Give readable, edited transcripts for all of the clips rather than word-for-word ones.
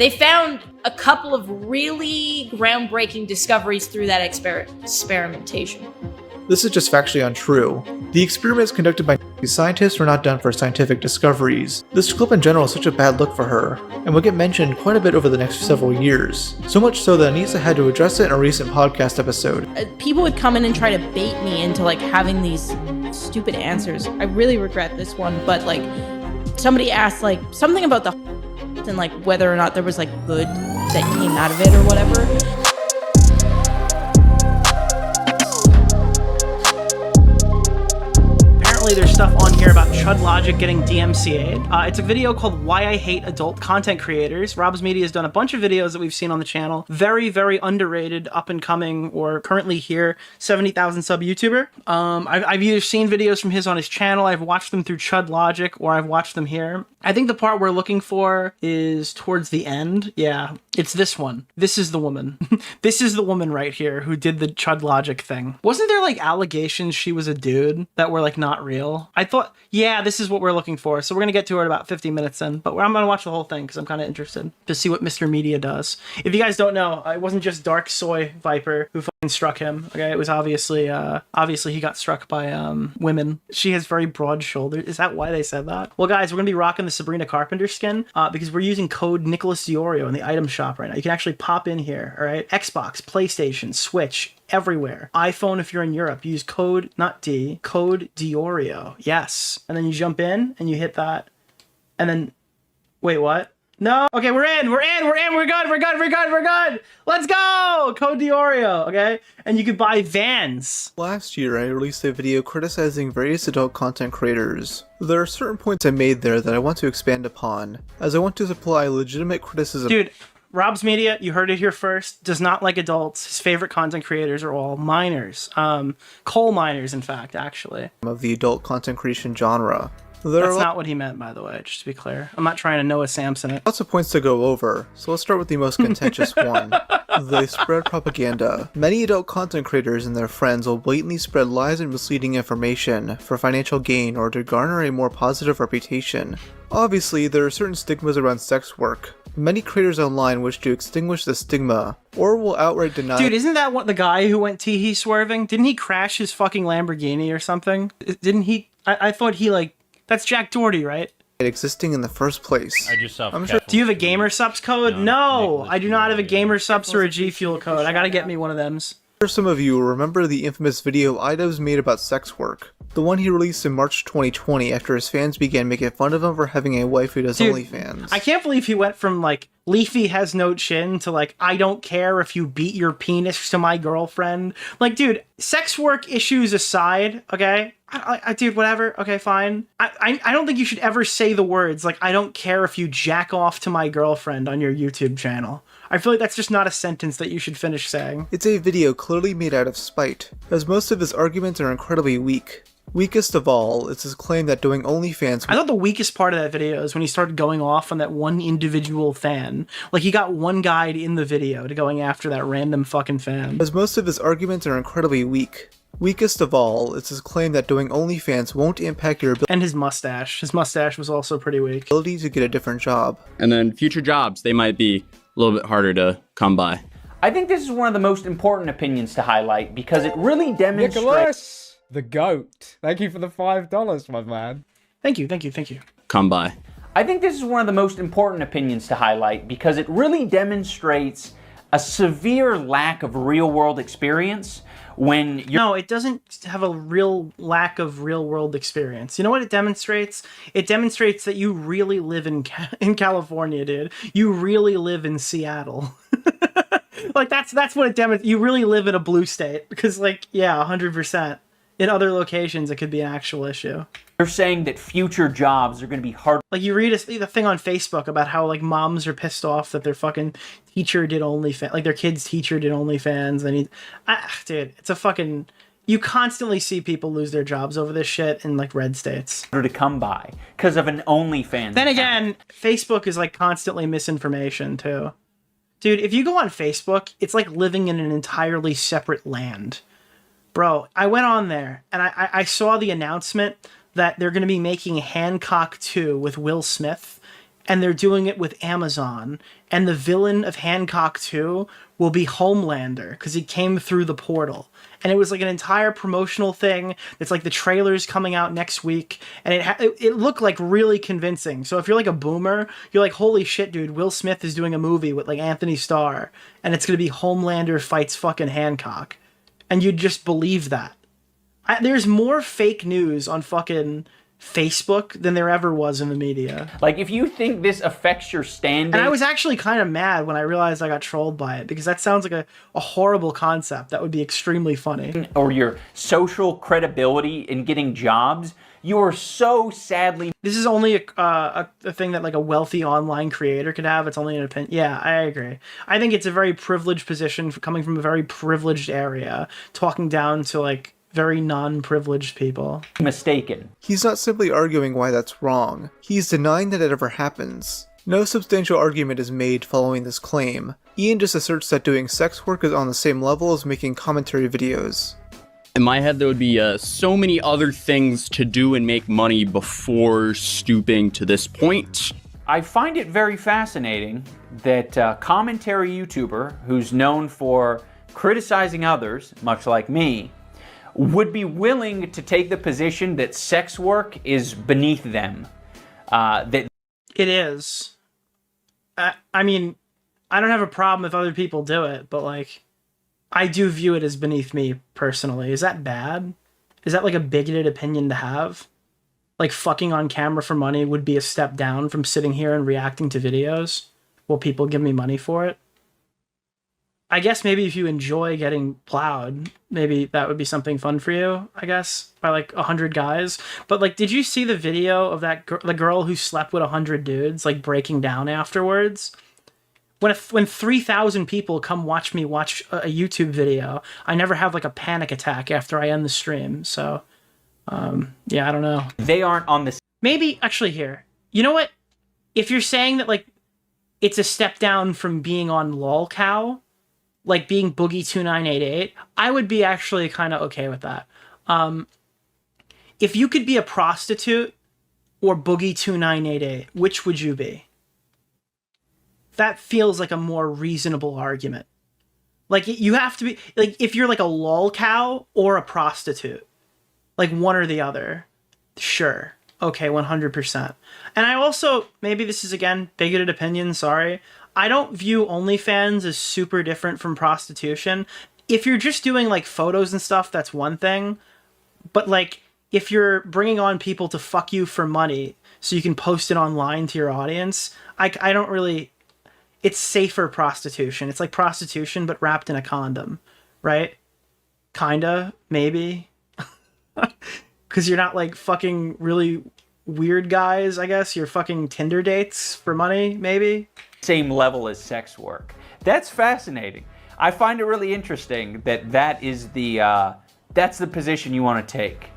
They found a couple of really groundbreaking discoveries through that experimentation. This is just factually untrue. The experiments conducted by scientists were not done for scientific discoveries. This clip in general is such a bad look for her, and will get mentioned quite a bit over the next several years. So much so that Anissa had to address it in a recent podcast episode. People would come in and try to bait me into like having these stupid answers. I really regret this one, but like somebody asked like something about the and like whether or not there was like good that came out of it or whatever. There's stuff on here about Chud Logic getting DMCA'd. It's a video called Why I Hate Adult Content Creators. Rob's Media has done a bunch of videos that we've seen on the channel. Very, very underrated, up and coming, or currently here, 70,000 sub YouTuber. I've either seen videos from his on his channel, I've watched them through Chud Logic, or I've watched them here. I think the part we're looking for is towards the end. Yeah, it's this one. This is the woman. This is the woman right here who did the Chud Logic thing. Wasn't there like allegations she was a dude that were like not real? I thought, yeah, this is what we're looking for. So we're going to get to it about 50 minutes in, but I'm going to watch the whole thing because I'm kind of interested to see what Mr. Media does. If you guys don't know, it wasn't just Dark Soy Viper who fucking struck him. Okay, it was obviously he got struck by women. She has very broad shoulders. Is that why they said that? Well, guys, we're going to be rocking the Sabrina Carpenter skin because we're using code Nicholas DeOrio in the item shop right now. You can actually pop in here, all right? Xbox, PlayStation, Switch, everywhere. iPhone, if you're in Europe, use code, not D, code DeOrio. Yes. And then you jump in and you hit that. And then, wait, what? No. Okay, we're in. We're good. Let's go. Code DeOrio, okay? And you could buy Vans. Last year, I released a video criticizing various adult content creators. There are certain points I made there that I want to expand upon, as I want to supply legitimate criticism. Dude, Rob's Media, you heard it here first, does not like adults. His favorite content creators are all minors. Coal miners, in fact, actually. Of the adult content creation genre. That's not what he meant, by the way, just to be clear. I'm not trying to Noah Samson it. Lots of points to go over, so let's start with the most contentious one. They spread propaganda. Many adult content creators and their friends will blatantly spread lies and misleading information for financial gain or to garner a more positive reputation. Obviously, there are certain stigmas around sex work. Many creators online wish to extinguish the stigma, or will outright deny— Dude, isn't that what the guy who went tee-hee swerving? Didn't he crash his fucking Lamborghini or something? Didn't he? I thought he like— That's Jack Doherty, right? Existing in the first place. I'm sure. Do you have a Gamer Subs code? No, I do not have a Gamer Subs or a G Fuel code. I gotta get me one of thems. I'm sure some of you will remember the infamous video Ido's made about sex work. The one he released in March 2020 after his fans began making fun of him for having a wife who does OnlyFans. I can't believe he went from like, Leafy has no chin to like, I don't care if you beat your penis to my girlfriend. Like, dude, sex work issues aside, okay? Dude, whatever. Okay, fine. I don't think you should ever say the words like, I don't care if you jack off to my girlfriend on your YouTube channel. I feel like that's just not a sentence that you should finish saying. It's a video clearly made out of spite, as most of his arguments are incredibly weak. Weakest of all is his claim that doing OnlyFans— I thought the weakest part of that video is when he started going off on that one individual fan. Like, he got one guide in the video to going after that random fucking fan. As most of his arguments are incredibly weak. Weakest of all is his claim that doing OnlyFans won't impact your ability— And his mustache. His mustache was also pretty weak. ability to get a different job. And then future jobs, they might be a little bit harder to come by. I think this is one of the most important opinions to highlight because it really demonstrates— Nicholas, the GOAT. Thank you for the $5, my man. Thank you. Come by. I think this is one of the most important opinions to highlight because it really demonstrates a severe lack of real-world experience when you're— No, it doesn't have a real lack of real-world experience. You know what it demonstrates? It demonstrates that you really live in California, dude. You really live in Seattle. Like, that's what it demonstrates. You really live in a blue state. Because, like, yeah, 100%. In other locations, it could be an actual issue. You're saying that future jobs are going to be hard. Like, you read a thing on Facebook about how, like, moms are pissed off that their fucking teacher did OnlyFans. Like, their kid's teacher did OnlyFans. Dude, it's a fucking— You constantly see people lose their jobs over this shit in, like, red states. To come by because of an OnlyFans. Then again, Facebook is, like, constantly misinformation, too. Dude, if you go on Facebook, it's like living in an entirely separate land. Bro, I went on there, and I saw the announcement that they're going to be making Hancock 2 with Will Smith, and they're doing it with Amazon, and the villain of Hancock 2 will be Homelander because he came through the portal. And it was like an entire promotional thing. It's like the trailer's coming out next week, and it looked like really convincing. So if you're like a boomer, you're like, holy shit, dude, Will Smith is doing a movie with like Anthony Starr, and it's gonna be Homelander fights fucking Hancock, and you'd just believe that. There's more fake news on fucking Facebook than there ever was in the media. Like, if you think this affects your standing... And I was actually kind of mad when I realized I got trolled by it, because that sounds like a horrible concept that would be extremely funny. Or your social credibility in getting jobs, you are so sadly... This is only a thing that like a wealthy online creator could have. It's only an opinion. Yeah, I agree. I think it's a very privileged position coming from a very privileged area, talking down to like very non-privileged people. Mistaken. He's not simply arguing why that's wrong. He's denying that it ever happens. No substantial argument is made following this claim. Ian just asserts that doing sex work is on the same level as making commentary videos. In my head, there would be so many other things to do and make money before stooping to this point. I find it very fascinating that a commentary YouTuber who's known for criticizing others, much like me, would be willing to take the position that sex work is beneath them. That it is. I mean, I don't have a problem if other people do it, but like, I do view it as beneath me personally. Is that bad? Is that like a bigoted opinion to have? Like, fucking on camera for money would be a step down from sitting here and reacting to videos while people give me money for it? I guess maybe if you enjoy getting plowed, maybe that would be something fun for you, I guess, by like 100 guys. But like, did you see the video of that the girl who slept with 100 dudes, like breaking down afterwards? When 3,000 people come watch me watch a YouTube video, I never have like a panic attack after I end the stream. So, yeah, I don't know. They aren't on the... Maybe, actually here, you know what? If you're saying that like, it's a step down from being on LolCow, like being Boogie2988, I would be actually kind of okay with that. If you could be a prostitute or Boogie2988, which would you be? That feels like a more reasonable argument. Like, you have to be, like, if you're like a LolCow or a prostitute, like one or the other, sure. Okay, 100%. And I also, maybe this is again, bigoted opinion, sorry. I don't view OnlyFans as super different from prostitution. If you're just doing like photos and stuff, that's one thing. But like, if you're bringing on people to fuck you for money so you can post it online to your audience, I don't really... It's safer prostitution. It's like prostitution, but wrapped in a condom, right? Kinda, maybe. Because you're not like fucking really weird guys, I guess. You're fucking Tinder dates for money, maybe. Same level as sex work. That's fascinating. I find it really interesting that that's the position you want to take.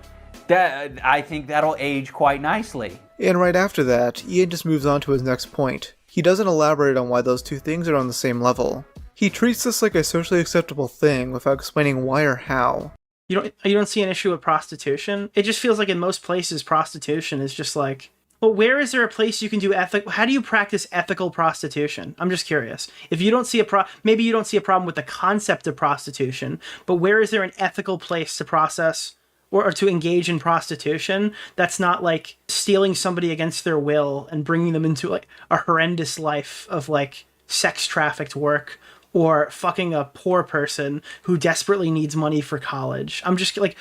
I think that'll age quite nicely. And right after that, Ian just moves on to his next point. He doesn't elaborate on why those two things are on the same level. He treats this like a socially acceptable thing without explaining why or how. You don't see an issue with prostitution? It just feels like in most places prostitution is just like, well, where is there a place you can do how do you practice ethical prostitution? I'm just curious. If you don't see maybe you don't see a problem with the concept of prostitution, but where is there an ethical place to process or to engage in prostitution that's not like stealing somebody against their will and bringing them into like a horrendous life of like sex trafficked work or fucking a poor person who desperately needs money for college? I'm just like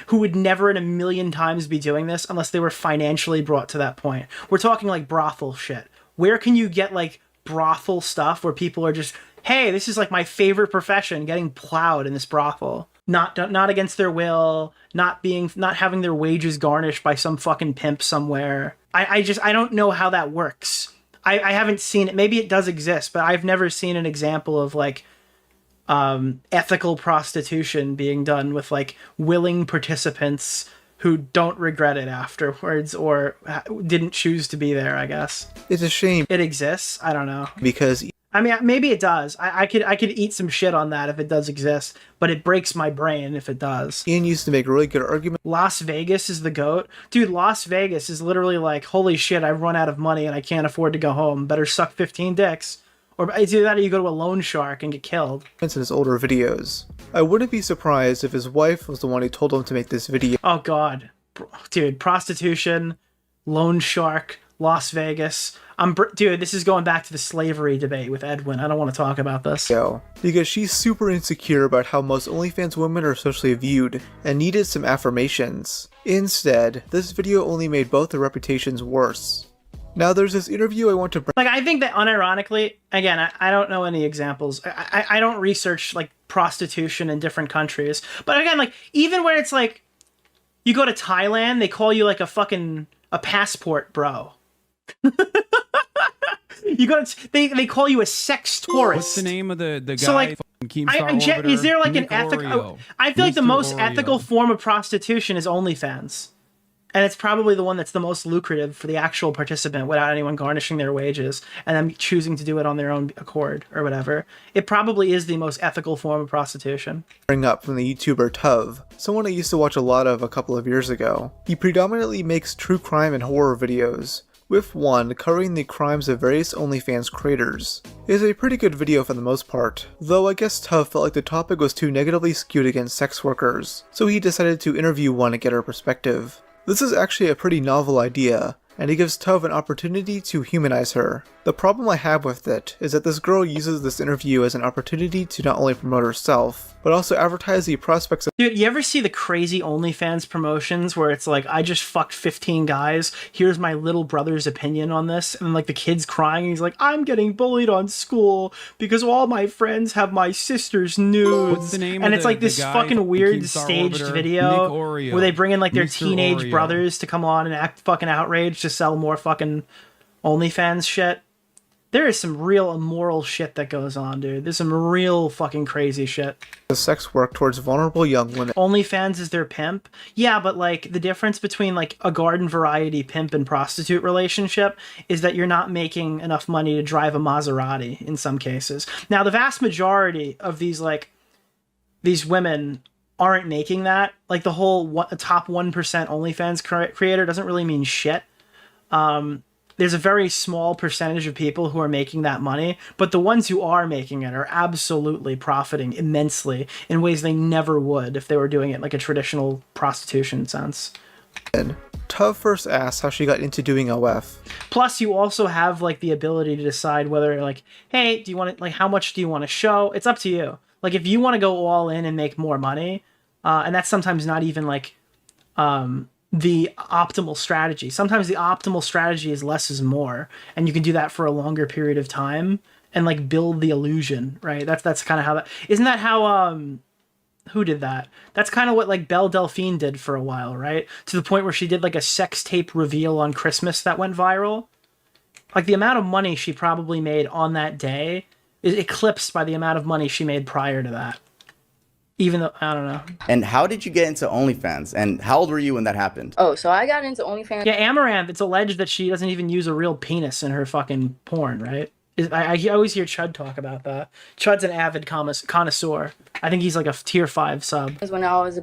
who would never in a million times be doing this unless they were financially brought to that point. We're talking like brothel shit. Where can you get like brothel stuff where people are just, hey, this is like my favorite profession, getting plowed in this brothel. Not against their will, not having their wages garnished by some fucking pimp somewhere. I don't know how that works. I haven't seen it. Maybe it does exist, but I've never seen an example of like ethical prostitution being done with like willing participants who don't regret it afterwards or didn't choose to be there, I guess. It's a shame. It exists. I don't know. Because I mean, maybe it does. I could eat some shit on that if it does exist, but it breaks my brain if it does. Ian used to make a really good argument. Las Vegas is the GOAT. Dude, Las Vegas is literally like, holy shit, I've run out of money and I can't afford to go home. Better suck 15 dicks. Or it's either that or you go to a loan shark and get killed. In his older videos. I wouldn't be surprised if his wife was the one who told him to make this video. Oh god. Dude, prostitution, loan shark, Las Vegas. Dude, this is going back to the slavery debate with Edwin. I don't want to talk about this. Because she's super insecure about how most OnlyFans women are socially viewed and needed some affirmations. Instead, this video only made both their reputations worse. Now there's this interview I want to bring. Like, I think that unironically, again, I don't know any examples. I don't research like prostitution in different countries. But again, like, even where it's like, you go to Thailand, they call you like a passport bro. You go to, they call you a sex tourist. What's the name of the guy? So like, is there like an ethical? I feel like the most ethical form of prostitution is OnlyFans, and it's probably the one that's the most lucrative for the actual participant without anyone garnishing their wages and them choosing to do it on their own accord or whatever. It probably is the most ethical form of prostitution. Bring up from the YouTuber Tuv, someone I used to watch a lot of a couple of years ago. He predominantly makes true crime and horror videos, with one covering the crimes of various OnlyFans creators. It is a pretty good video for the most part, though I guess Tuv felt like the topic was too negatively skewed against sex workers, so he decided to interview one and get her perspective. This is actually a pretty novel idea, and it gives Tuv an opportunity to humanize her. The problem I have with it is that this girl uses this interview as an opportunity to not only promote herself, but also advertise the prospects of— Dude, you ever see the crazy OnlyFans promotions where it's like, I just fucked 15 guys, here's my little brother's opinion on this, and like the kid's crying, and he's like, I'm getting bullied on school because all my friends have my sister's nudes. What's the name and of it's like this fucking weird staged video where they bring in like their teenage brothers to come on and act fucking outraged to sell more fucking OnlyFans shit. There is some real immoral shit that goes on, dude. There's some real fucking crazy shit. The sex work towards vulnerable young women. OnlyFans is their pimp. Yeah, but like the difference between like a garden variety pimp and prostitute relationship is that you're not making enough money to drive a Maserati in some cases. Now, the vast majority of these women aren't making that. Like the whole top 1% OnlyFans creator doesn't really mean shit. There's a very small percentage of people who are making that money, but the ones who are making it are absolutely profiting immensely in ways they never would if they were doing it like a traditional prostitution sense. Tuv first asks how she got into doing OF. Plus, you also have like the ability to decide whether like, hey, do you want to, like, how much do you want to show? It's up to you. Like, if you want to go all in and make more money, and that's sometimes not even like the optimal strategy. Sometimes the optimal strategy is less is more, and you can do that for a longer period of time and like build the illusion, right? That's kind of how that— isn't that how who did that? That's kind of what like Belle Delphine did for a while, right? To the point where she did like a sex tape reveal on Christmas that went viral. Like the amount of money she probably made on that day is eclipsed by the amount of money she made prior to that. Even though, I don't know. And how did you get into OnlyFans? And how old were you when that happened? Oh, so I got into OnlyFans. Yeah, Amaranth, it's alleged that she doesn't even use a real penis in her fucking porn, right? I always hear Chud talk about that. Chud's an avid connoisseur. I think he's like a tier 5 sub. When I was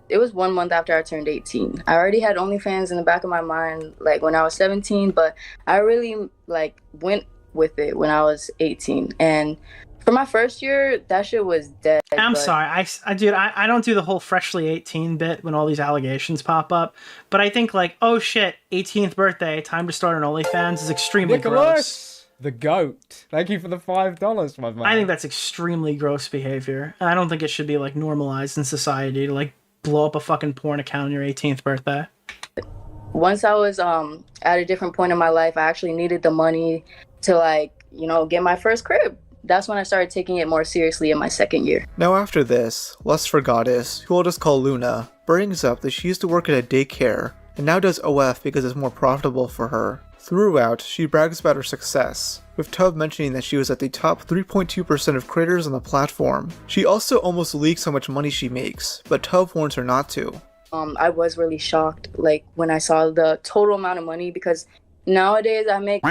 it was 1 month after I turned 18. I already had OnlyFans in the back of my mind, like when I was 17, but I really like went with it when I was 18. And for my first year, that shit was dead. I'm sorry, I don't do the whole freshly 18 bit when all these allegations pop up, but I think like, oh shit, 18th birthday, time to start an OnlyFans is extremely gross. The GOAT. Thank you for the $5, my man. I think that's extremely gross behavior, and I don't think it should be like normalized in society to like blow up a fucking porn account on your 18th birthday. Once I was at a different point in my life, I actually needed the money to like, you know, get my first crib. That's when I started taking it more seriously in my second year. Now after this, Lust for Goddess, who I'll just call Luna, brings up that she used to work at a daycare and now does OF because it's more profitable for her. Throughout, she brags about her success, with Tuv mentioning that she was at the top 3.2% of creators on the platform. She also almost leaks how much money she makes, but Tuv warns her not to. I was really shocked like when I saw the total amount of money, because nowadays I make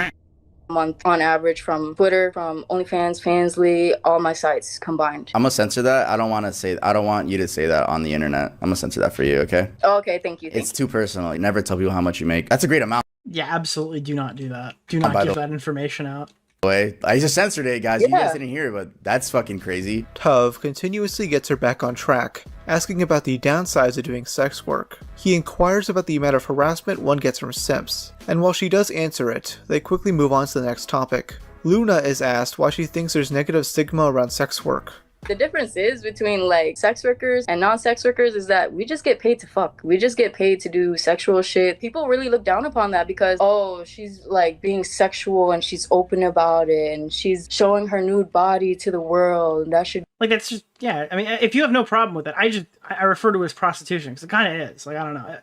month on average from Twitter, from OnlyFans, Fansly, all my sites combined. I'm gonna censor that. I don't want you to say that on the internet. I'm gonna censor that for you, okay? Oh, okay, thank you. It's too personal. You never tell people how much you make. That's a great amount. Yeah, absolutely do not do that. Do not give that information out. Way. I just censored it, guys. You guys didn't hear it, but that's fucking crazy. Tov continuously gets her back on track, asking about the downsides of doing sex work. He inquires about the amount of harassment one gets from simps, and while she does answer it, they quickly move on to the next topic. Luna is asked why she thinks there's negative stigma around sex work. The difference is between like sex workers and non-sex workers is that we just get paid to fuck. We just get paid to do sexual shit. People really look down upon that because, oh, she's like being sexual and she's open about it and she's showing her nude body to the world. That should like, that's just, yeah. I mean, if you have no problem with it, I refer to it as prostitution because it kind of is. Like, I don't know.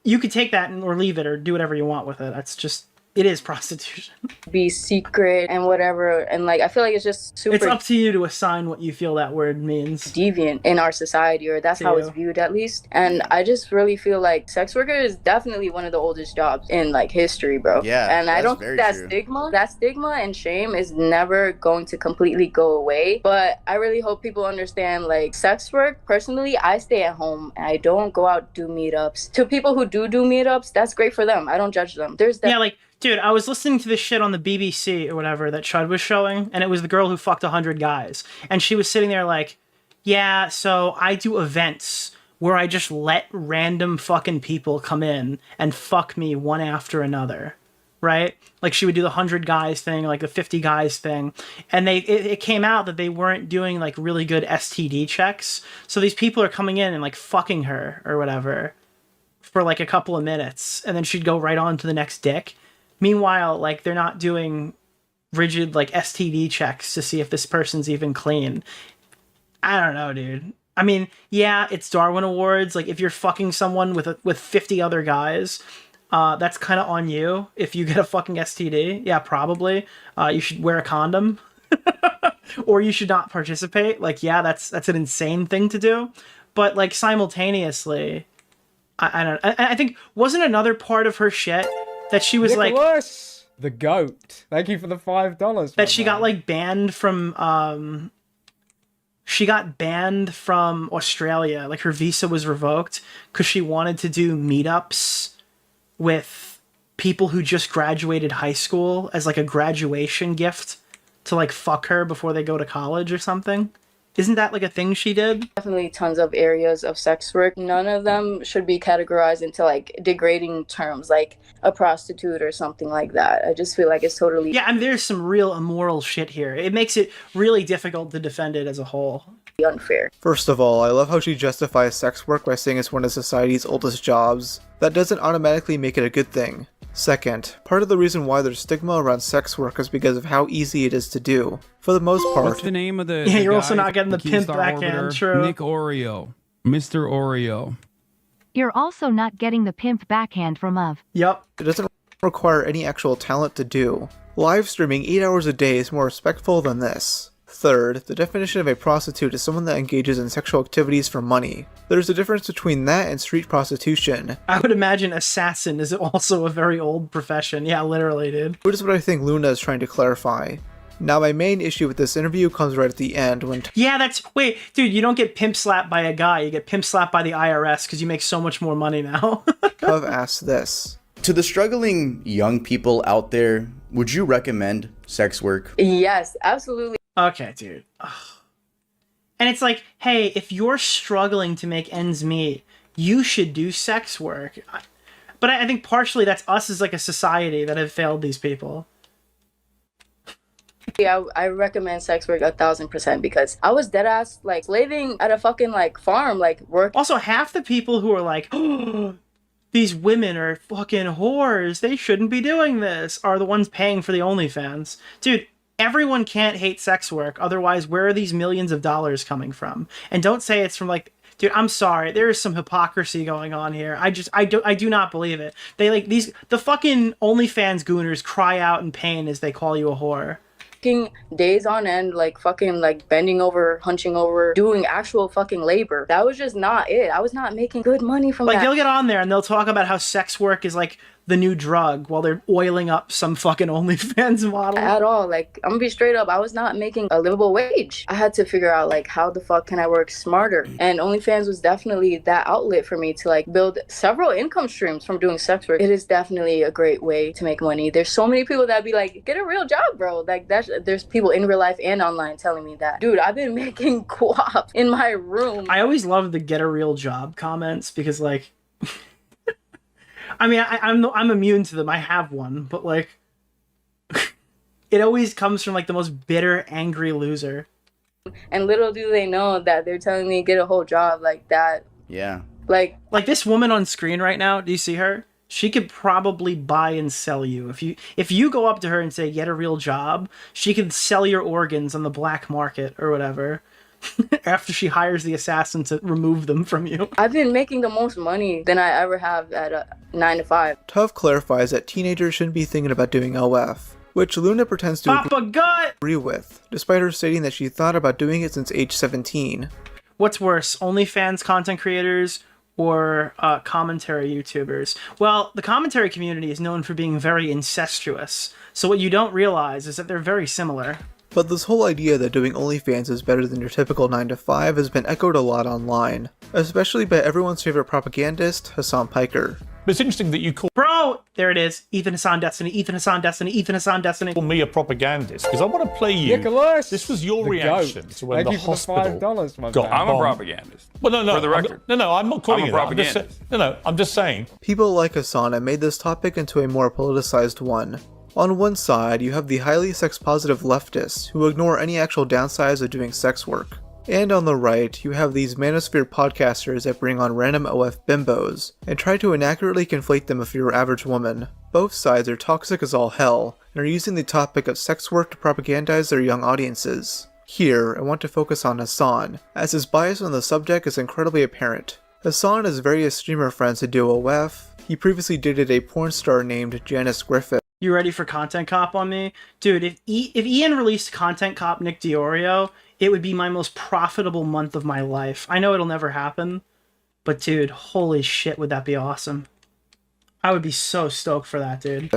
You could take that or leave it or do whatever you want with it. That's just, it is prostitution. Be secret and whatever, and like I feel like it's just super. It's up to you to assign what you feel that word means. Deviant in our society, or that's how it's viewed at least. And I just really feel like sex worker is definitely one of the oldest jobs in like history, bro. Yeah, and I don't think that stigma and shame is never going to completely go away. But I really hope people understand like sex work. Personally, I stay at home. I don't go out do meetups. To people who do meetups, that's great for them. I don't judge them. Dude, I was listening to this shit on the BBC or whatever that Chud was showing, and it was the girl who fucked 100 guys. And she was sitting there like, yeah, so I do events where I just let random fucking people come in and fuck me one after another, right? Like she would do the 100 guys thing, like the 50 guys thing. And it came out that they weren't doing like really good STD checks. So these people are coming in and like fucking her or whatever for like a couple of minutes. And then she'd go right on to the next dick. Meanwhile, like, they're not doing rigid, like, STD checks to see if this person's even clean. I don't know, dude. I mean, yeah, it's Darwin Awards. Like, if you're fucking someone with 50 other guys, that's kind of on you. If you get a fucking STD, yeah, probably. You should wear a condom. Or you should not participate. Like, yeah, that's an insane thing to do. But, like, simultaneously, I don't know. I think, wasn't another part of her shit that she was Nicholas, like the goat. Thank you for the $5. That she got like banned from. She got banned from Australia. Like her visa was revoked because she wanted to do meetups with people who just graduated high school as like a graduation gift to like fuck her before they go to college or something. Isn't that like a thing she did? Definitely tons of areas of sex work. None of them should be categorized into like degrading terms like a prostitute or something like that. I just feel like it's totally... Yeah, I mean, there's some real immoral shit here. It makes it really difficult to defend it as a whole. Unfair. First of all, I love how she justifies sex work by saying it's one of society's oldest jobs. That doesn't automatically make it a good thing. Second, part of the reason why there's stigma around sex work is because of how easy it is to do. For the most part... What's the name of the Yeah, the you're also guy, not getting the pimp backhand, true. Nick Oreo. Mr. Oreo. You're also not getting the pimp backhand from Of. Yep. It doesn't require any actual talent to do. Live streaming 8 hours a day is more respectful than this. Third, the definition of a prostitute is someone that engages in sexual activities for money. There's a difference between that and street prostitution. I would imagine assassin is also a very old profession. Yeah, literally, dude. Which is what I think Luna is trying to clarify. Now, my main issue with this interview comes right at the end when... Yeah, that's... Wait, dude, you don't get pimp slapped by a guy. You get pimp slapped by the IRS because you make so much more money now. Tov asks this. To the struggling young people out there, would you recommend sex work? Yes, absolutely. Okay, dude. Ugh. And it's like, hey, if you're struggling to make ends meet, you should do sex work. But I think partially that's us as like a society that have failed these people. Yeah, I recommend sex work 1,000% because I was dead ass like slaving at a fucking like farm, like work. Also, half the people who are like, oh, these women are fucking whores, they shouldn't be doing this, are the ones paying for the OnlyFans. Dude, everyone can't hate sex work. Otherwise, where are these millions of dollars coming from? And don't say it's from like, dude, I'm sorry. There is some hypocrisy going on here. I do not believe it. They like the fucking OnlyFans gooners cry out in pain as they call you a whore. Days on end, like fucking like bending over, hunching over, doing actual fucking labor. That was just not it. I was not making good money from like, that. They'll get on there and they'll talk about how sex work is like the new drug while they're oiling up some fucking OnlyFans model. At all. Like, I'm gonna be straight up, I was not making a livable wage. I had to figure out, like, how the fuck can I work smarter? And OnlyFans was definitely that outlet for me to, like, build several income streams from doing sex work. It is definitely a great way to make money. There's so many people that be like, get a real job, bro. Like, there's people in real life and online telling me that. Dude, I've been making guap in my room. I always love the get a real job comments because, like, I mean, I'm immune to them. I have one, but, like, it always comes from, like, the most bitter, angry loser. And little do they know that they're telling me get a whole job like that. Yeah. Like this woman on screen right now, do you see her? She could probably buy and sell you. If you go up to her and say, get a real job, she could sell your organs on the black market or whatever. After she hires the assassin to remove them from you. I've been making the most money than I ever have at a 9 to 5. Tuff clarifies that teenagers shouldn't be thinking about doing OF, which Luna pretends to agree with, despite her stating that she thought about doing it since age 17. What's worse, OnlyFans content creators or commentary YouTubers? Well, the commentary community is known for being very incestuous, so what you don't realize is that they're very similar. But this whole idea that doing OnlyFans is better than your typical 9 to 5 has been echoed a lot online, especially by everyone's favorite propagandist, Hasan Piker. But it's interesting that you call... Bro! There it is. Ethan Hasan Destiny, Ethan Hasan Destiny, Ethan Hasan Destiny. Call me a propagandist, because I want to play you... Nicholas! This was your reaction to when Thank the you for hospital the $5, my got man. I'm a propagandist. Well, no, For the record. I'm not calling I'm a you that. propagandist. I'm just saying... People like Hasan have made this topic into a more politicized one. On one side, you have the highly sex-positive leftists who ignore any actual downsides of doing sex work. And on the right, you have these manosphere podcasters that bring on random OF bimbos, and try to inaccurately conflate them with your average woman. Both sides are toxic as all hell, and are using the topic of sex work to propagandize their young audiences. Here, I want to focus on Hasan, as his bias on the subject is incredibly apparent. Hasan has various streamer friends who do OF. He previously dated a porn star named Janice Griffith. You ready for Content Cop on me? Dude, if Ian released Content Cop Nick DeOrio, it would be my most profitable month of my life. I know it'll never happen, but dude, holy shit, would that be awesome. I would be so stoked for that, dude.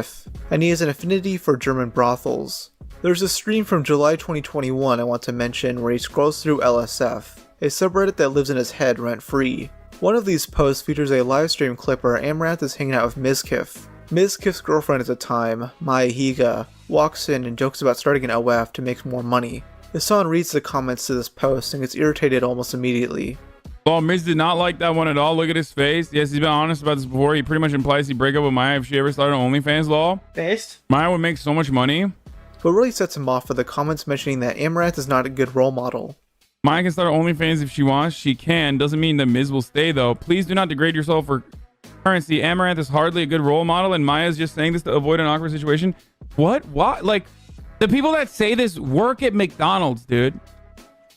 And he has an affinity for German brothels. There's a stream from July 2021 I want to mention where he scrolls through LSF, a subreddit that lives in his head rent-free. One of these posts features a livestream clip where Amaranth is hanging out with Mizkif. Mizkif's girlfriend at the time, Maya Higa, walks in and jokes about starting an OF to make more money. Hasan reads the comments to this post and gets irritated almost immediately. Well, Miz did not like that one at all. Look at his face. Yes, he's been honest about this before. He pretty much implies he'd break up with Maya if she ever started OnlyFans law. Based? Maya would make so much money. What really sets him off are the comments mentioning that Amaranth is not a good role model. Maya can start OnlyFans if she wants. She can. Doesn't mean that Miz will stay, though. Please do not degrade yourself for currency. Amaranth is hardly a good role model, and Maya's just saying this to avoid an awkward situation. What? Like, the people that say this work at McDonald's, dude.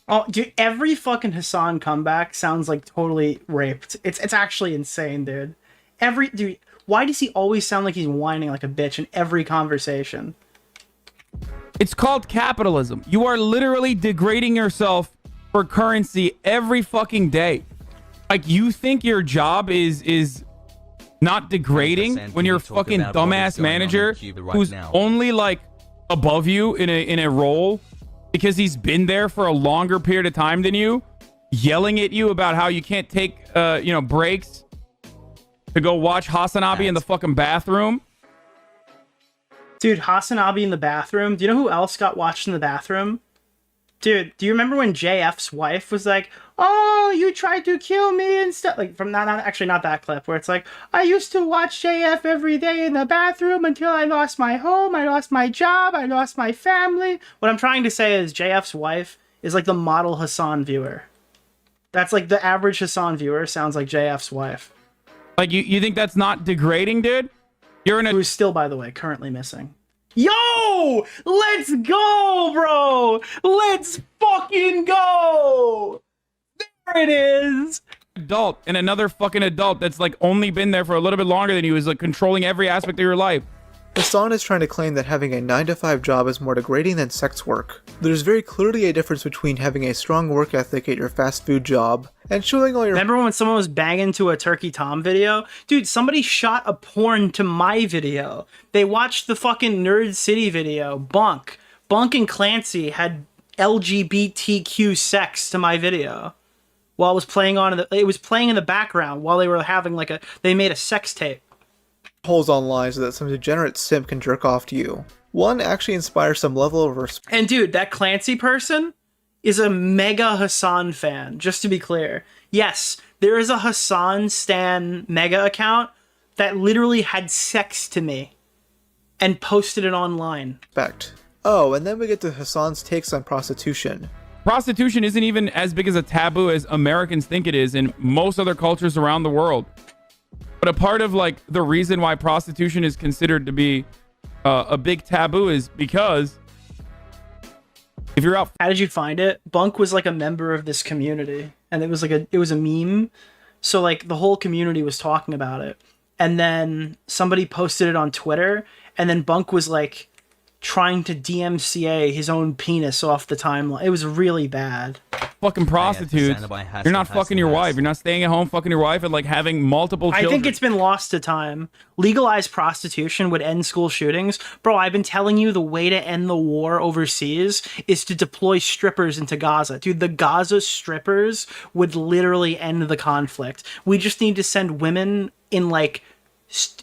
Oh, dude, every fucking Hasan comeback sounds like totally raped. It's actually insane, dude. Dude, why does he always sound like he's whining like a bitch in every conversation? It's called capitalism. You are literally degrading yourself for currency every fucking day. Like, you think your job is not degrading when you're a fucking dumbass manager who's only like above you in a role because he's been there for a longer period of time than you, yelling at you about how you can't take breaks to go watch Hasanabi in the fucking bathroom. Dude, Hasanabi in the bathroom. Do you know who else got watched in the bathroom? Dude, do you remember when JF's wife was like, oh, you tried to kill me and stuff? Like, from not that clip, where it's like, I used to watch JF every day in the bathroom until I lost my home, I lost my job, I lost my family. What I'm trying to say is JF's wife is like the model Hasan viewer. That's like the average Hasan viewer sounds like JF's wife. Like, you think that's not degrading, dude? Who's still, by the way, currently missing. Yo! Let's go, bro! Let's fucking go! There it is! Adult, and another fucking adult that's like only been there for a little bit longer than you, is like controlling every aspect of your life. Hasan is trying to claim that having a 9 to 5 job is more degrading than sex work. There's very clearly a difference between having a strong work ethic at your fast food job and showing all your— Remember when someone was banging to a Turkey Tom video? Dude, somebody shot a porn to my video. They watched the fucking Nerd City video. Bunk and Clancy had LGBTQ sex to my video while it was playing it was playing in the background while they were having they made a sex tape. Holes online so that some degenerate simp can jerk off to you. One actually inspires some level of respect. And dude, that Clancy person is a mega Hasan fan, just to be clear. Yes, there is a Hasan Stan mega account that literally had sex to me and posted it online. Oh, and then we get to Hasan's takes on prostitution. Prostitution isn't even as big as a taboo as Americans think it is in most other cultures around the world. But a part of the reason why prostitution is considered to be a big taboo is because if you're out— How did you find it? Bunk was a member of this community, and it was it was a meme. So the whole community was talking about it, and then somebody posted it on Twitter, and then Bunk was trying to DMCA his own penis off the timeline. It was really bad. Fucking prostitutes. You're not fucking your wife. You're not staying at home fucking your wife and having multiple children. I think it's been lost to time. Legalized prostitution would end school shootings. Bro, I've been telling you the way to end the war overseas is to deploy strippers into Gaza. Dude, the Gaza strippers would literally end the conflict. We just need to send women in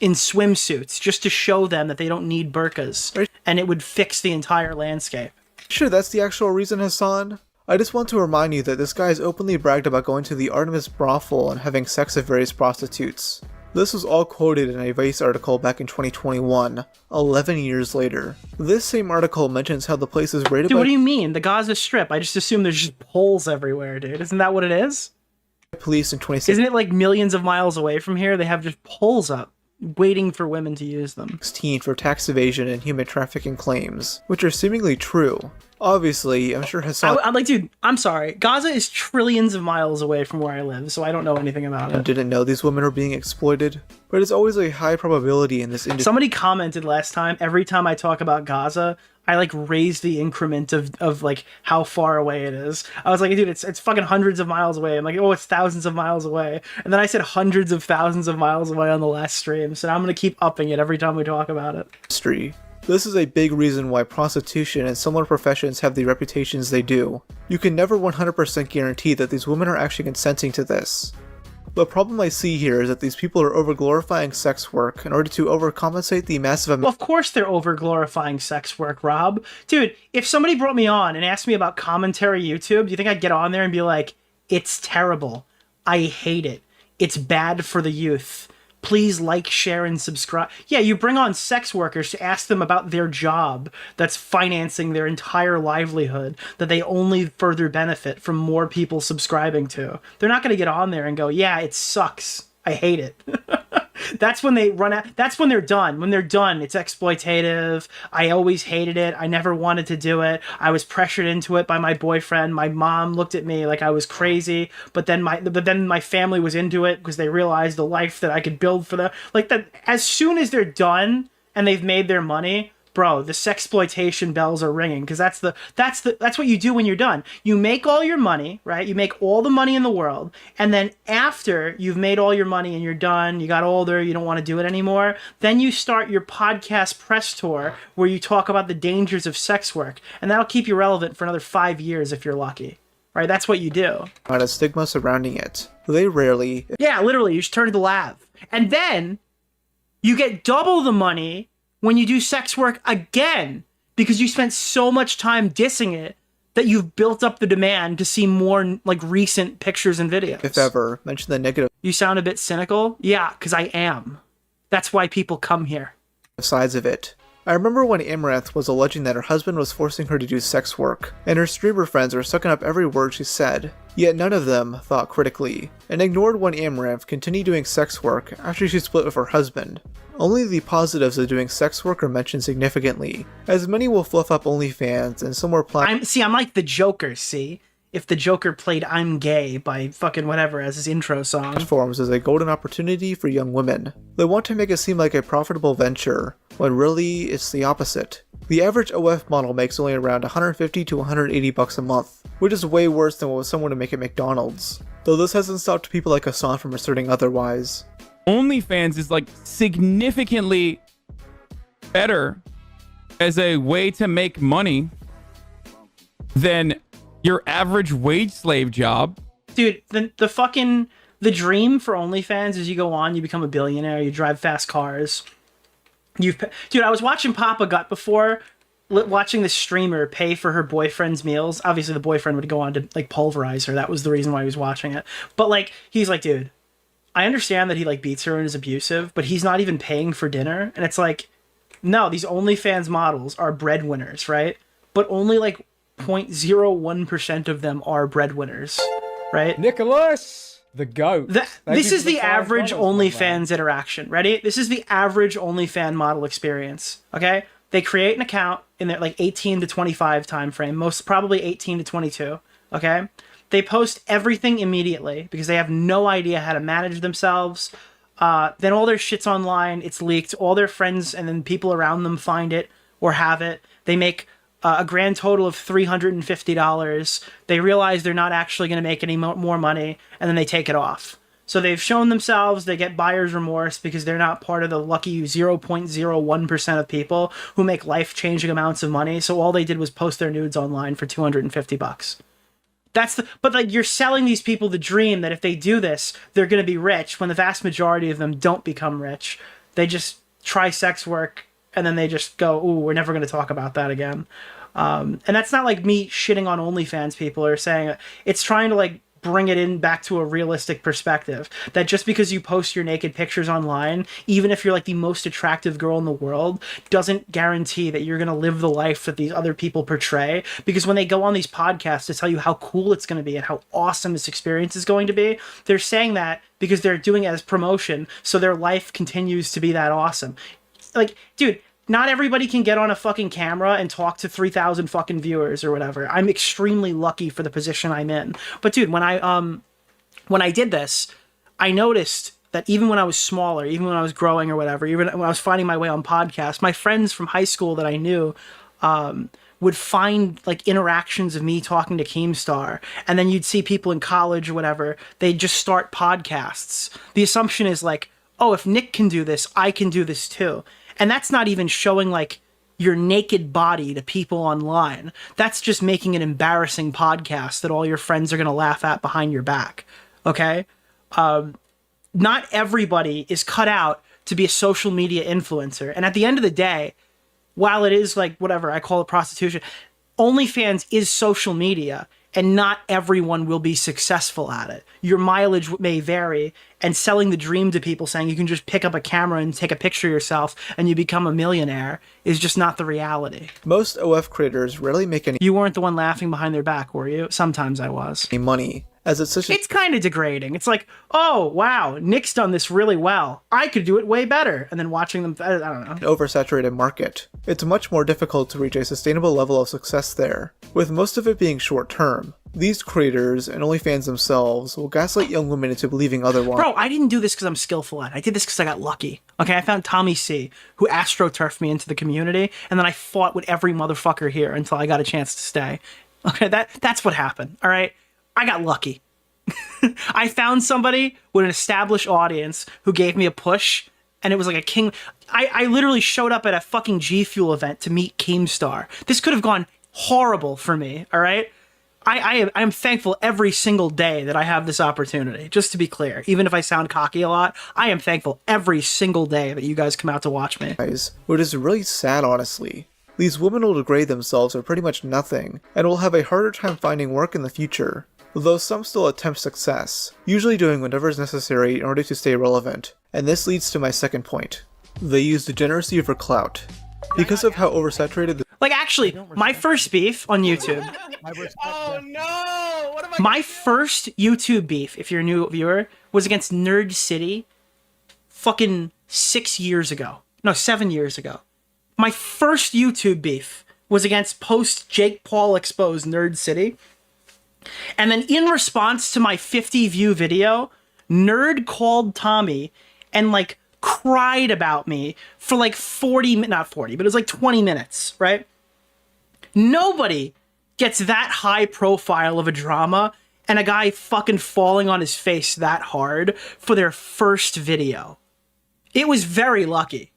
in swimsuits just to show them that they don't need burqas, and it would fix the entire landscape. Sure, that's the actual reason, Hasan. I just want to remind you that this guy has openly bragged about going to the Artemis brothel and having sex with various prostitutes. This was all quoted in a Vice article back in 2021, 11 years later. This same article mentions how the place is rated Dude, by— what do you mean? The Gaza Strip? I just assume there's just poles everywhere, dude. Isn't that what it is? Police in 2016. Isn't it millions of miles away from here? They have just poles up, waiting for women to use them. For tax evasion and human trafficking claims, which are seemingly true. Obviously, I'm sure Hasan— I'm dude, I'm sorry. Gaza is trillions of miles away from where I live, so I don't know anything about it. Didn't know these women are being exploited, but it's always a high probability in this industry. Somebody commented last time, every time I talk about Gaza, I raise the increment of how far away it is. I was dude, it's fucking hundreds of miles away. I'm oh, it's thousands of miles away. And then I said hundreds of thousands of miles away on the last stream, so now I'm gonna keep upping it every time we talk about it. This is a big reason why prostitution and similar professions have the reputations they do. You can never 100% guarantee that these women are actually consenting to this. The problem I see here is that these people are over-glorifying sex work in order to overcompensate the massive amount— Well, of course they're over-glorifying sex work, Rob. Dude, if somebody brought me on and asked me about commentary YouTube, do you think I'd get on there and be it's terrible. I hate it. It's bad for the youth. Please share, and subscribe. Yeah, you bring on sex workers to ask them about their job that's financing their entire livelihood, that they only further benefit from more people subscribing to. They're not going to get on there and go, yeah, it sucks. I hate it. That's when they run out. That's when they're done. When they're done, it's exploitative. I always hated it. I never wanted to do it. I was pressured into it by my boyfriend. My mom looked at me like I was crazy, but then my family was into it because they realized the life that I could build for them. That as soon as they're done and they've made their money, bro, the sexploitation bells are ringing, because that's what you do when you're done. You make all your money, right? You make all the money in the world, and then after you've made all your money and you're done, you got older, you don't want to do it anymore, then you start your podcast press tour where you talk about the dangers of sex work, and that'll keep you relevant for another 5 years if you're lucky. Right? That's what you do. A stigma surrounding it. They rarely— Yeah, literally, you just turn to the lav. And then you get double the money when you do sex work again, because you spent so much time dissing it that you've built up the demand to see more recent pictures and videos. If ever, mention the negative— You sound a bit cynical? Yeah, because I am. That's why people come here. Sides of it. I remember when Amaranth was alleging that her husband was forcing her to do sex work, and her streamer friends were sucking up every word she said, yet none of them thought critically, and ignored when Amaranth continued doing sex work after she split with her husband. Only the positives of doing sex work are mentioned significantly, as many will fluff up OnlyFans and some were planning— I'm like the Joker, see? If the Joker played I'm Gay by fucking whatever as his intro song. Forms as a golden opportunity for young women. They want to make it seem like a profitable venture, when really it's the opposite. The average OF model makes only around $150 to $180 a month, which is way worse than what someone would make at McDonald's. though this hasn't stopped people like Hasan from asserting otherwise. OnlyFans is like significantly better as a way to make money than your average wage slave job. Dude, the dream for OnlyFans is you go on, you become a billionaire, you drive fast cars. Dude, I was watching Papa Gut before, watching this streamer pay for her boyfriend's meals. Obviously, the boyfriend would go on to like pulverize her. That was the reason why he was watching it. But like, he's like, dude, I understand that he like beats her and is abusive, but he's not even paying for dinner. And it's like, no, these OnlyFans models are breadwinners, right? But only like 0.01% of them are breadwinners, right? Nicholas, the goat. This is the average OnlyFans interaction. Ready? This is the average OnlyFans model experience. Okay? They create an account in their like 18 to 25 time frame, most probably 18 to 22. Okay? They post everything immediately because they have no idea how to manage themselves. Then all their shit's online. It's leaked. All their friends and then people around them find it or have it. They make a grand total of $350. They realize they're not actually going to make any more money, and then they take it off. So they've shown themselves, they get buyer's remorse because they're not part of the lucky 0.01% of people who make life-changing amounts of money. So all they did was post their nudes online for $250. But like, you're selling these people the dream that if they do this, they're going to be rich, when the vast majority of them don't become rich. They just try sex work, and then they just go, ooh, we're never going to talk about that again. And that's not like me shitting on OnlyFans people or saying, it's trying to like bring it in back to a realistic perspective. That just because you post your naked pictures online, even if you're like the most attractive girl in the world, doesn't guarantee that you're going to live the life that these other people portray. Because when they go on these podcasts to tell you how cool it's going to be and how awesome this experience is going to be, they're saying that because they're doing it as promotion, so their life continues to be that awesome. Like, dude, not everybody can get on a fucking camera and talk to 3,000 fucking viewers or whatever. I'm extremely lucky for the position I'm in. But dude, when I did this, I noticed that even when I was smaller, even when I was growing or whatever, even when I was finding my way on podcasts, my friends from high school that I knew would find like interactions of me talking to Keemstar, and then you'd see people in college or whatever, they'd just start podcasts. The assumption is like, oh, if Nick can do this, I can do this too. And that's not even showing like your naked body to people online. That's just making an embarrassing podcast that all your friends are going to laugh at behind your back. Okay? Not everybody is cut out to be a social media influencer. And at the end of the day, while it is like whatever, I call it prostitution, OnlyFans is social media. And not everyone will be successful at it. Your mileage may vary, and selling the dream to people saying you can just pick up a camera and take a picture of yourself and you become a millionaire is just not the reality. Most OF creators rarely make any You weren't the one laughing behind their back, were you? Sometimes I was. money, as it's such a It's kind of degrading. It's like, oh, wow, Nick's done this really well. I could do it way better. And then watching them, I don't know. an oversaturated market. It's much more difficult to reach a sustainable level of success there, with most of it being short-term. These creators, and OnlyFans themselves, will gaslight young women into believing otherwise. Bro, I didn't do this because I'm skillful at it. I did this because I got lucky. Okay, I found Tommy C, who astroturfed me into the community, and then I fought with every motherfucker here until I got a chance to stay. Okay, that's what happened, all right? I got lucky. I found somebody with an established audience who gave me a push, and it was like a king. I literally showed up at a fucking G Fuel event to meet Keemstar. This could have gone horrible for me, all right? I am thankful every single day that I have this opportunity, just to be clear. Even if I sound cocky a lot, I am thankful every single day that you guys come out to watch me. Which is really sad, honestly. These women will degrade themselves for pretty much nothing, and will have a harder time finding work in the future, though some still attempt success, usually doing whatever is necessary in order to stay relevant. And this leads to my second point. They use degeneracy for clout. Because of how oversaturated the Like, actually, my first beef on YouTube. Oh no! What am I My first YouTube beef, if you're a new viewer, was against Nerd City fucking 7 years ago. My first YouTube beef was against post Jake Paul exposed Nerd City. And then in response to my 50 view video, Nerd called Tommy and like cried about me for like 40, not 40, but it was like 20 minutes, right? Nobody gets that high profile of a drama and a guy fucking falling on his face that hard for their first video. It was very lucky.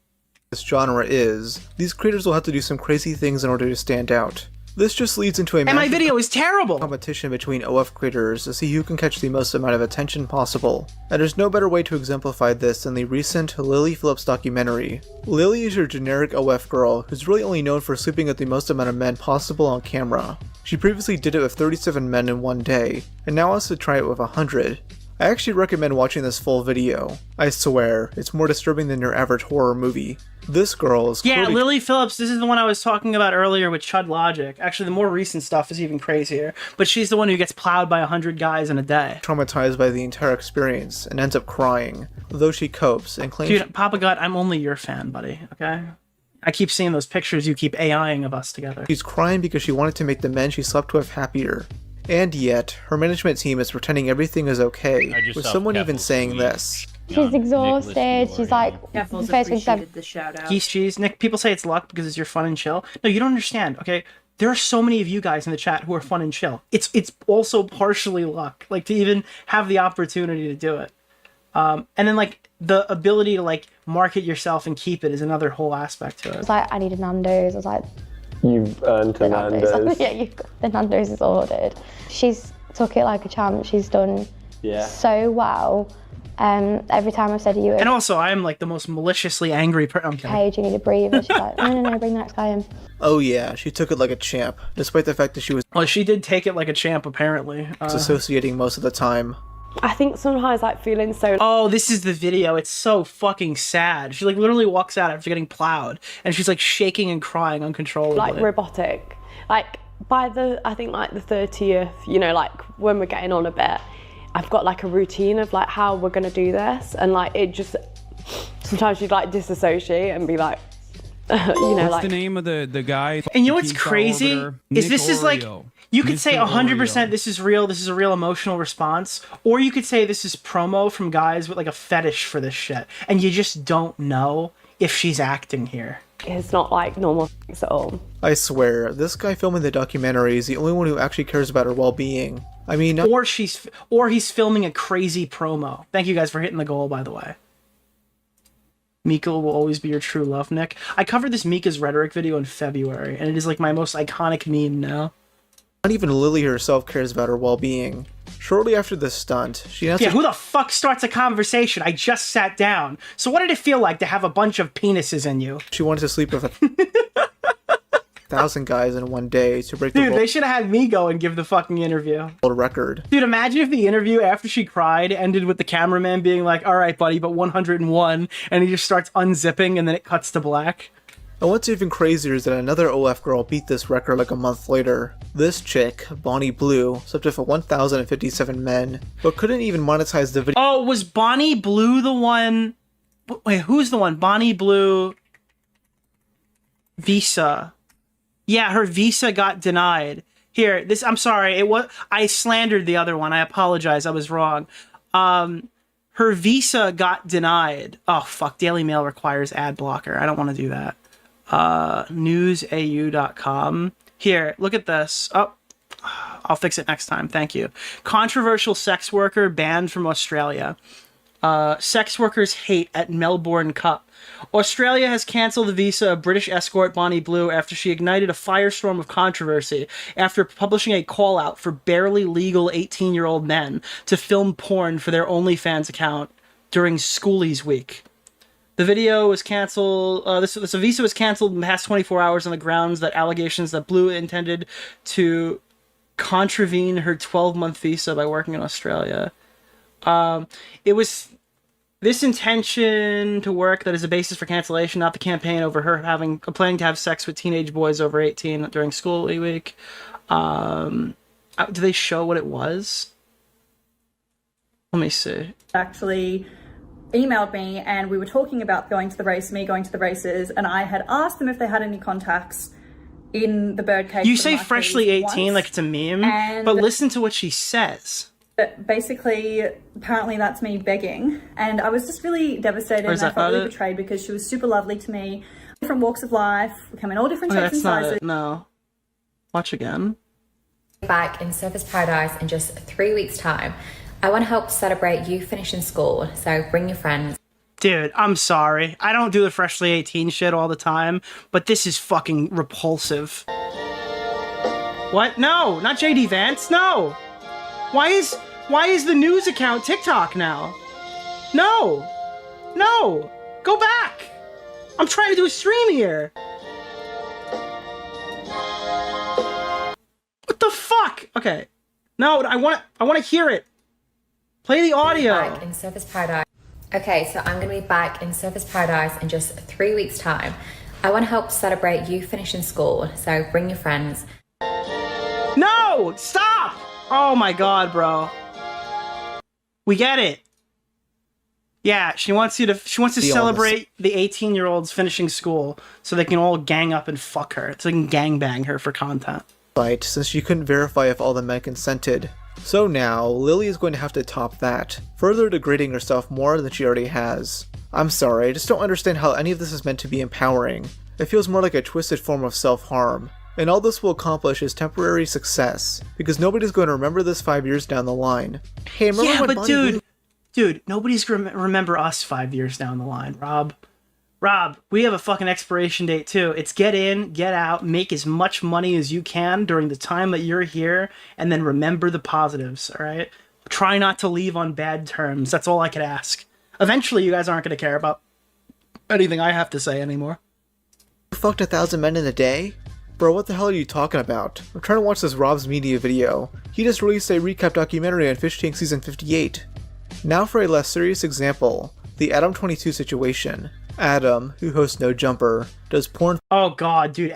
This genre is, these creators will have to do some crazy things in order to stand out. This just leads into a And my video is terrible! competition between OF creators to see who can catch the most amount of attention possible. And there's no better way to exemplify this than the recent Lily Phillips documentary. Lily is your generic OF girl who's really only known for sleeping with the most amount of men possible on camera. She previously did it with 37 men in one day, and now wants to try it with 100. I actually recommend watching this full video. I swear, it's more disturbing than your average horror movie. This girl is Yeah, Lily Phillips, this is the one I was talking about earlier with Chud Logic. Actually, the more recent stuff is even crazier. But she's the one who gets plowed by 100 guys in a day. Traumatized by the entire experience and ends up crying, though she copes and claims— Dude, Papa God, I'm only your fan, buddy, okay? I keep seeing those pictures you keep AIing of us together. she's crying because she wanted to make the men she slept with happier. And yet, her management team is pretending everything is okay, with someone even saying this. She's exhausted. She's like, Keffels the first week appreciated the shout out. Geese cheese. Nick, people say it's luck because it's your fun and chill. No, you don't understand, okay? There are so many of you guys in the chat who are fun and chill. It's also partially luck, like to even have the opportunity to do it. And then like the ability to like market yourself and keep it is another whole aspect to it. I was like, I needed Nando's. I was like, you've earned a Nando's. Yeah, the Nando's is ordered. She's took it like a champ. She's done so well. Every time I've said to you, and also I'm like the most maliciously angry person. Paige, you need to breathe. And she's like, no, bring the next guy in. Oh yeah, she took it like a champ, despite the fact that she was— well, she did take it like a champ, apparently. associating most of the time. I think sometimes like feeling so— oh, this is the video. It's so fucking sad. She like literally walks out after getting plowed and she's like shaking and crying uncontrollably. like robotic. Like by I think like the 30th, you know, like when we're getting on a bit, I've got like a routine of like how we're gonna do this, and like it just sometimes you'd like disassociate and be like, you know, what's like the name of the guy? And you know what's crazy is this is like you could say Mr. 100% this is real. This is a real emotional response, or you could say this is promo from guys with like a fetish for this shit, and you just don't know if she's acting here. It's not like normal things at all. I swear, this guy filming the documentary is the only one who actually cares about her well-being. I mean— or he's filming a crazy promo. Thank you guys for hitting the goal, by the way. Mika will always be your true love, Nick. I covered this Mika's rhetoric video in February, and it is like my most iconic meme now. not even Lily herself cares about her well-being. Shortly after this stunt, she announced— yeah, who the fuck starts a conversation? I just sat down. So what did it feel like to have a bunch of penises in you? she wanted to sleep with 1,000 guys in one day to break the Dude, they should have had me go and give the fucking interview. world record. Dude, imagine if the interview after she cried ended with the cameraman being like, all right, buddy, but 101, and he just starts unzipping and then it cuts to black. And what's even crazier is that another OF girl beat this record like a month later. This chick, Bonnie Blue, slept with 1,057 men, but couldn't even monetize the video. Oh, was Bonnie Blue the one? Wait, who's the one? Bonnie Blue visa. Yeah, her visa got denied. Here, this, I'm sorry, I slandered the other one. I apologize, I was wrong. Her visa got denied. Oh, fuck, Daily Mail requires ad blocker. I don't want to do that. Newsau.com. Here, look at this. Oh, I'll fix it next time. Thank you. Controversial sex worker banned from Australia. Sex workers hate at Melbourne Cup. Australia has cancelled the visa of British escort Bonnie Blue after she ignited a firestorm of controversy after publishing a call-out for barely legal 18-year-old men to film porn for their OnlyFans account during Schoolies Week. The video was cancelled. This visa was cancelled in the past 24 hours on the grounds that allegations that Blue intended to contravene her 12-month visa by working in Australia. It was this intention to work that is a basis for cancellation, not the campaign over her planning to have sex with teenage boys over 18 during school week. Do they show what it was? Let me see. Actually emailed me and we were talking about going to the races, and I had asked them if they had any contacts in the birdcage. You say freshly 18 like it's a meme, but listen to what she says. But basically, apparently that's me begging, and I was just really devastated and I felt really betrayed because she was super lovely to me. Different walks of life, we come in all different shapes and sizes. No. Watch again. Back in Surface Paradise in just 3 weeks' time. I want to help celebrate you finishing school, so bring your friends. Dude, I'm sorry. I don't do the freshly 18 shit all the time, but this is fucking repulsive. What? No, not JD Vance. No. Why is the news account TikTok now? No. No. Go back. I'm trying to do a stream here. What the fuck? Okay. No, I want to hear it. Play the audio. Back in Surface Paradise. Okay, so I'm going to be back in Surface Paradise in just 3 weeks' time. I want to help celebrate you finishing school, so bring your friends. No! Stop! Oh my god, bro. We get it. Yeah, she wants to celebrate the 18-year-olds finishing school so they can all gang up and fuck her. So they can gangbang her for content. Right, since she couldn't verify if all the men consented. So now, Lily is going to have to top that, further degrading herself more than she already has. I'm sorry, I just don't understand how any of this is meant to be empowering. It feels more like a twisted form of self-harm. And all this will accomplish is temporary success, because nobody's going to remember this 5 years down the line. Hey, remember yeah, when but Bonnie dude, nobody's gonna remember us 5 years down the line, Rob. Rob, we have a fucking expiration date too. It's get in, get out, make as much money as you can during the time that you're here, and then remember the positives, alright? Try not to leave on bad terms. That's all I could ask. Eventually, you guys aren't gonna care about anything I have to say anymore. You fucked 1,000 men in a day? Bro, what the hell are you talking about? I'm trying to watch this Rob's Media video. He just released a recap documentary on Fish Tank Season 58. Now for a less serious example, the Adam22 situation. Adam, who hosts No Jumper, does porn. Oh god, dude,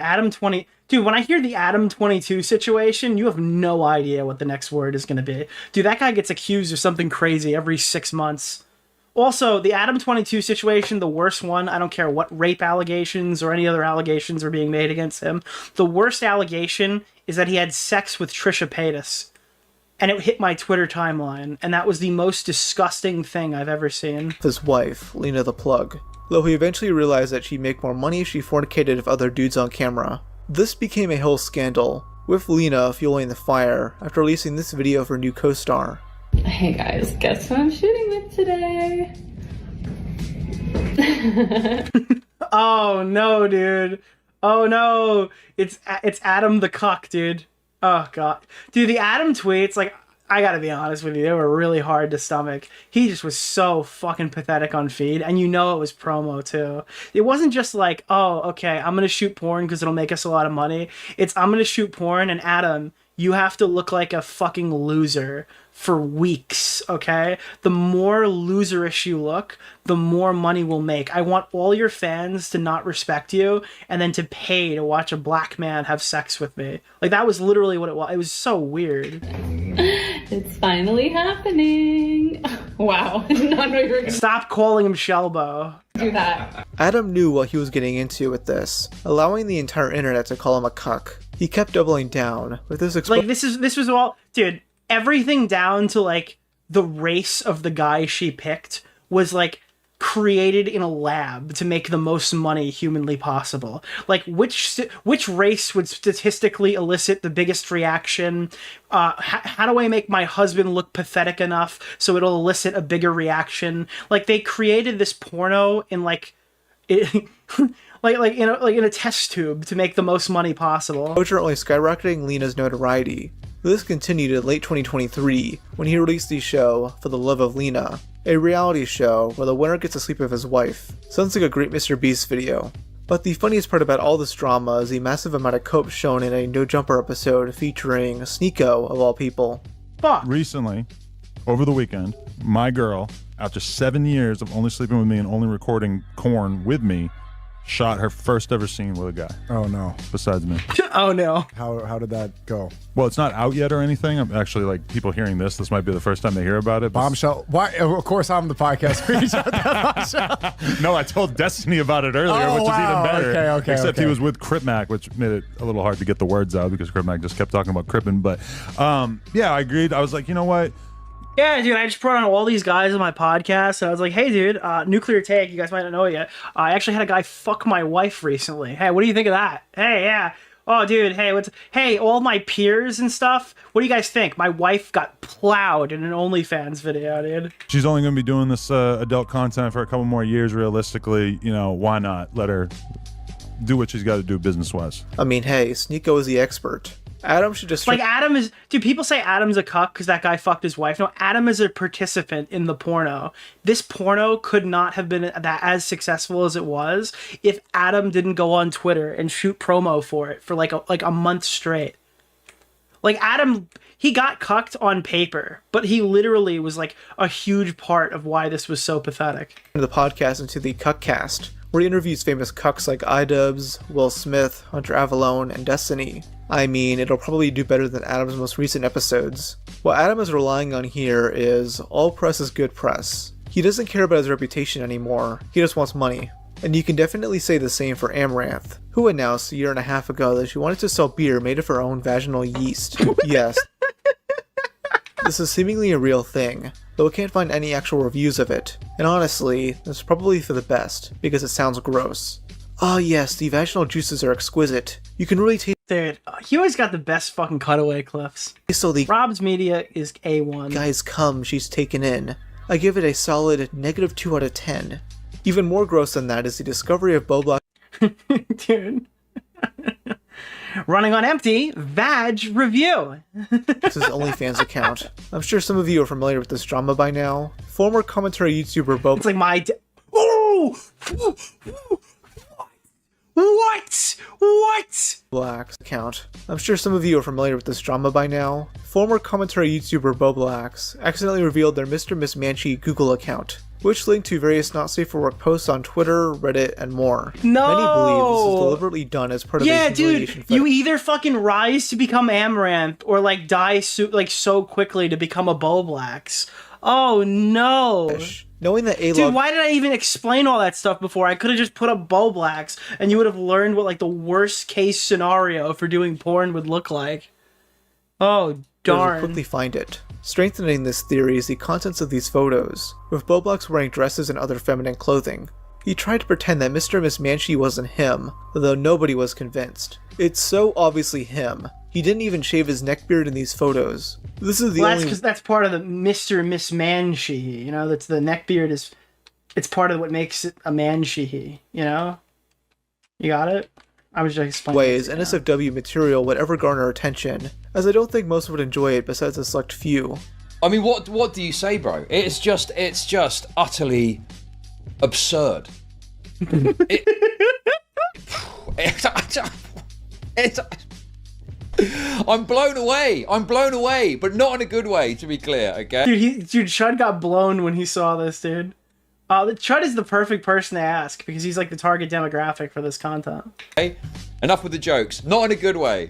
Dude, when I hear the Adam22 situation, you have no idea what the next word is gonna be. Dude, that guy gets accused of something crazy every 6 months. Also, the Adam22 situation, the worst one, I don't care what rape allegations or any other allegations are being made against him. The worst allegation is that he had sex with Trisha Paytas. And it hit my Twitter timeline, and that was the most disgusting thing I've ever seen. His wife, Lena the Plug, though he eventually realized that she'd make more money if she fornicated with other dudes on camera. This became a whole scandal, with Lena fueling the fire after releasing this video of her new co-star. Hey guys, guess who I'm shooting with today? Oh no, dude. Oh no. It's Adam the cuck, dude. Oh god. Dude, the Adam tweets, like, I gotta be honest with you, they were really hard to stomach. He just was so fucking pathetic on feed, and you know it was promo too. It wasn't just like, oh, okay, I'm gonna shoot porn because it'll make us a lot of money. It's, I'm gonna shoot porn, and Adam, you have to look like a fucking loser for weeks, okay? The more loserish you look, the more money we'll make. I want all your fans to not respect you and then to pay to watch a black man have sex with me. Like, that was literally what it was. It was so weird. It's finally happening. Wow. I did not know you were gonna Stop calling him Shelbo. do that. Adam knew what he was getting into with this, allowing the entire internet to call him a cuck. He kept doubling down with this like, this was all, dude, everything down to, like, the race of the guy she picked was, like, created in a lab to make the most money humanly possible. Like, which race would statistically elicit the biggest reaction? How do I make my husband look pathetic enough so it'll elicit a bigger reaction? Like, they created this porno in, like, like in a test tube to make the most money possible. Unfortunately, skyrocketing Lena's notoriety. This continued in late 2023 when he released the show For the Love of Lena, a reality show where the winner gets to sleep with his wife. Sounds like a great Mr. Beast video. But the funniest part about all this drama is the massive amount of cope shown in a No Jumper episode featuring Sneeko of all people. Fuck. Recently, over the weekend, my girl, after 7 years of only sleeping with me and only recording corn with me, shot her first ever scene with a guy. Oh no. Besides me. Oh no. How did that go? Well, it's not out yet or anything. I'm actually, like, people hearing this might be the first time they hear about it. Bombshell. Why? Of course, I'm the podcast. No, I told Destiny about it earlier, which is even better. Okay. Except he was with Crip Mac, which made it a little hard to get the words out because Crip Mac just kept talking about crippin'. But yeah, I agreed. I was like, you know what? Yeah, dude, I just brought on all these guys on my podcast, and I was like, hey, dude, nuclear take, you guys might not know it yet. I actually had a guy fuck my wife recently. Hey, what do you think of that? Hey, yeah. Oh, dude, hey, all my peers and stuff, what do you guys think? My wife got plowed in an OnlyFans video, dude. She's only going to be doing this adult content for a couple more years, realistically. You know, why not? Let her do what she's got to do business-wise. I mean, hey, Sneeko is the expert. Adam should just... Like, Adam is... Dude, people say Adam's a cuck because that guy fucked his wife. No, Adam is a participant in the porno. This porno could not have been that as successful as it was if Adam didn't go on Twitter and shoot promo for it for like a month straight. Like, Adam, he got cucked on paper, but he literally was like a huge part of why this was so pathetic. The podcast into the Cuckcast, where he interviews famous cucks like iDubbbz, Will Smith, Hunter Avalone, and Destiny. I mean, it'll probably do better than Adam's most recent episodes. What Adam is relying on here is all press is good press. He doesn't care about his reputation anymore, he just wants money. And you can definitely say the same for Amaranth, who announced a year and a half ago that she wanted to sell beer made of her own vaginal yeast. Yes. This is seemingly a real thing, though I can't find any actual reviews of it. And honestly, that's probably for the best, because it sounds gross. Ah yes, the vaginal juices are exquisite. You can really taste... Dude, he always got the best fucking cutaway clips. So the Rob's Media is A1. Guys cum she's taken in. I give it a solid -2 out of 10. Even more gross than that is the discovery of Bowblax. Dude. Running on empty, Vag review. This is OnlyFans account. I'm sure some of you are familiar with this drama by now. Former commentary YouTuber Bowblax. It's like my... Oh! What? Bowblax account. I'm sure some of you are familiar with this drama by now. Former commentary YouTuber Bowblax accidentally revealed their Mr. Miss Manchi Google account, which linked to various not safe for work posts on Twitter, Reddit, and more. No! Many believe this is deliberately done as part of a humiliation. Dude, you either fucking rise to become Amaranth or like die so quickly to become a Bowblax. Oh no! Knowing that Dude, why did I even explain all that stuff before? I could have just put up Bowblax and you would have learned what like the worst case scenario for doing porn would look like. Oh darn. Quickly find it. Strengthening this theory is the contents of these photos, with Bowblax wearing dresses and other feminine clothing. He tried to pretend that Mr. and Miss Manchi wasn't him, though nobody was convinced. It's so obviously him. He didn't even shave his neckbeard in these photos. This is the only... That's because that's part of the Mr. and Miss Manchi, you know? That's the neckbeard is... It's part of what makes it a Manchi, you know? You got it? I was just explaining. Ways NSFW material would ever garner attention, as I don't think most would enjoy it besides a select few. I mean, what do you say, bro? It's just utterly absurd. I'm blown away, but not in a good way, to be clear, okay? Dude, Chud got blown when he saw this, dude. Chud is the perfect person to ask, because he's like the target demographic for this content. Okay, enough with the jokes. Not in a good way.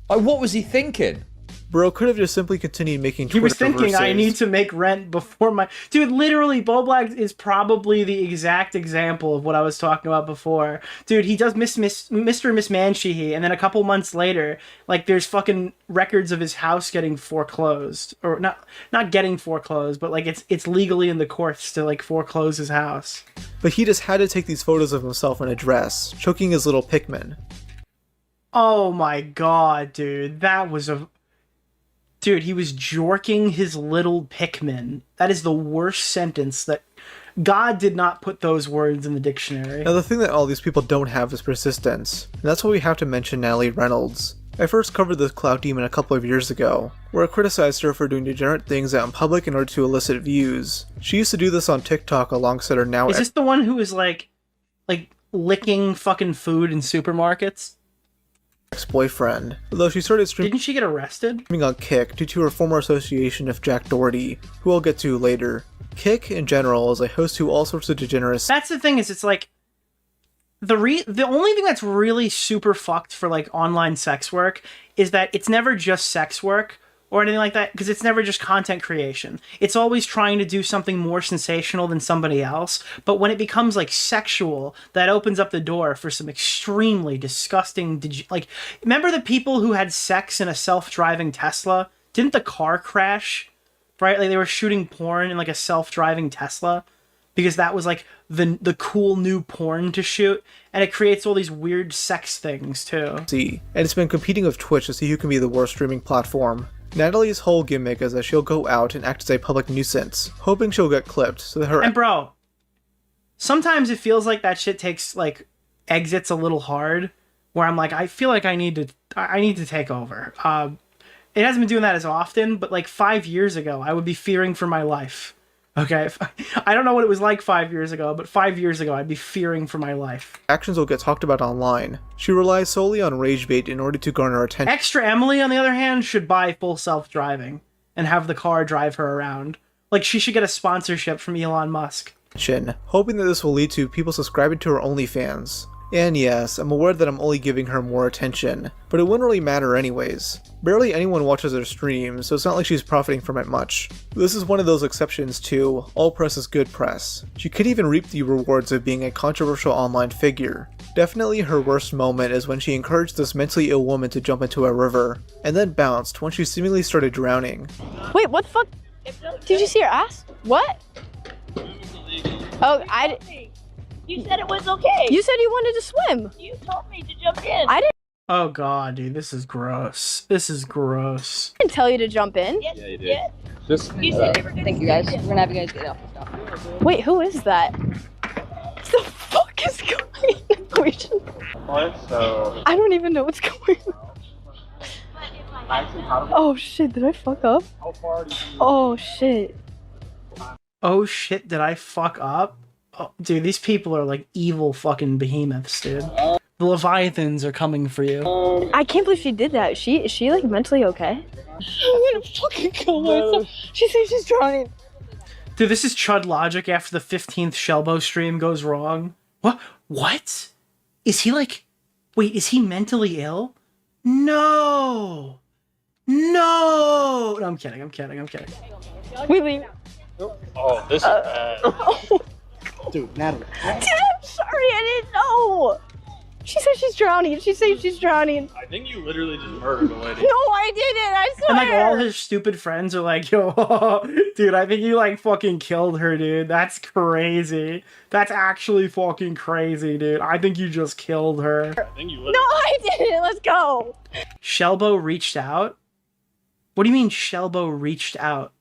Like, what was he thinking? Bro could have just simply continued making Twitter He was thinking, verses. I need to make rent before my... Dude, literally, Bowblax is probably the exact example of what I was talking about before. Dude, he does Mr. and Miss Manchi, and then a couple months later, like, there's fucking records of his house getting foreclosed. Or, not getting foreclosed, but, like, it's legally in the courts to, like, foreclose his house. But he just had to take these photos of himself in a dress, choking his little Pikmin. Oh my god, dude. That was a... Dude, he was jorking his little Pikmin. That is the worst sentence that... God did not put those words in the dictionary. Now the thing that all these people don't have is persistence, and that's why we have to mention Natalie Reynolds. I first covered this clout demon a couple of years ago, where I criticized her for doing degenerate things out in public in order to elicit views. She used to do this on TikTok alongside her now... Is this the one who was like licking fucking food in supermarkets? Ex-boyfriend. Although she started streaming... Didn't she get arrested? ...on Kick due to her former association of Jack Doherty, who I'll get to later. Kick, in general, is a host to all sorts of degeneracy. That's the thing, is it's like... The only thing that's really super fucked for, like, online sex work is that it's never just sex work or anything like that, because it's never just content creation. It's always trying to do something more sensational than somebody else, but when it becomes, like, sexual, that opens up the door for some extremely disgusting... Like, remember the people who had sex in a self-driving Tesla? Didn't the car crash? Right? Like, they were shooting porn in, like, a self-driving Tesla? because that was like the cool new porn to shoot, and it creates all these weird sex things too. And it's been competing with Twitch to see who can be the worst streaming platform. Natalie's whole gimmick is that she'll go out and act as a public nuisance, hoping she'll get clipped so that her— And bro, sometimes it feels like that shit takes like exits a little hard, where I'm like, I feel like I need to take over. It hasn't been doing that as often, but like 5 years ago, I would be fearing for my life. Okay, I don't know what it was like 5 years ago, but 5 years ago, I'd be fearing for my life. actions will get talked about online. She relies solely on rage bait in order to garner attention. Extra Emily, on the other hand, should buy full self-driving and have the car drive her around. Like, she should get a sponsorship from Elon Musk. Hoping that this will lead to people subscribing to her OnlyFans. And yes, I'm aware that I'm only giving her more attention, but it wouldn't really matter anyways. Barely anyone watches her stream, so it's not like she's profiting from it much. This is one of those exceptions to all press is good press. She could even reap the rewards of being a controversial online figure. Definitely her worst moment is when she encouraged this mentally ill woman to jump into a river, and then bounced when she seemingly started drowning. Wait, what the fuck? Did you see her ass? What? Oh, You said it was okay. You said you wanted to swim. You told me to jump in. I didn't Oh god, dude, this is gross. This is gross. tell you to jump in. Yes, you did. Just, You said you were gonna Thank you guys. We're gonna have you guys get off the stuff. Wait, who is that? What the fuck is going on? I don't even know what's going on. Oh shit, did I fuck up? Oh shit. Oh shit, did I fuck up? Oh, dude, these people are like evil fucking behemoths, dude. The Leviathans are coming for you. I can't believe she did that. Is she like mentally okay? I'm gonna fucking kill myself. She says she's drowning. Dude, this is Chud logic after the 15th Shelbo stream goes wrong. What? What? Is he like... Wait, is he mentally ill? No! No! No, I'm kidding, I'm kidding, I'm kidding. We leave. Oh, this is bad. Dude, Natalie. Dude, I'm sorry, I didn't know. She said she's drowning. She said she's drowning. I think you literally just murdered a lady. No, I didn't. I swear. And like all his stupid friends are like, yo, dude, I think you like fucking killed her, dude. That's crazy. That's actually fucking crazy, dude. I think you just killed her. No, I didn't. Let's go. Shelbo reached out? What do you mean Shelbo reached out?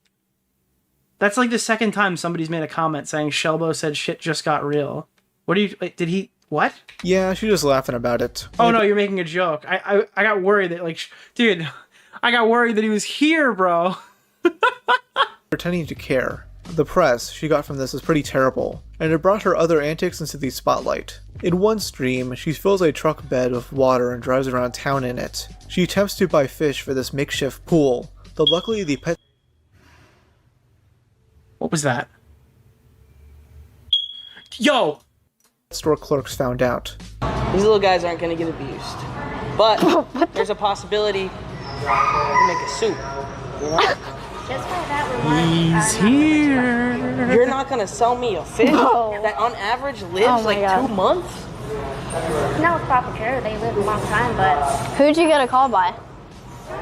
That's like the second time somebody's made a comment saying Shelbo said shit just got real. What do you... Did he... What? Yeah, she's just laughing about it. Oh no, you're making a joke. I got worried that like... Dude, I got worried that he was here, bro. Pretending to care. The press she got from this is pretty terrible, and it brought her other antics into the spotlight. In one stream, she fills a truck bed with water and drives around town in it. She attempts to buy fish for this makeshift pool, though luckily the pet... What was that? Yo! Store clerks found out. These little guys aren't gonna get abused. But there's a possibility to make a soup. You know? He's here. You're not gonna sell me a fish that on average lives like 2 months? No, with proper care, they live a long time, but... Who'd you get a call by?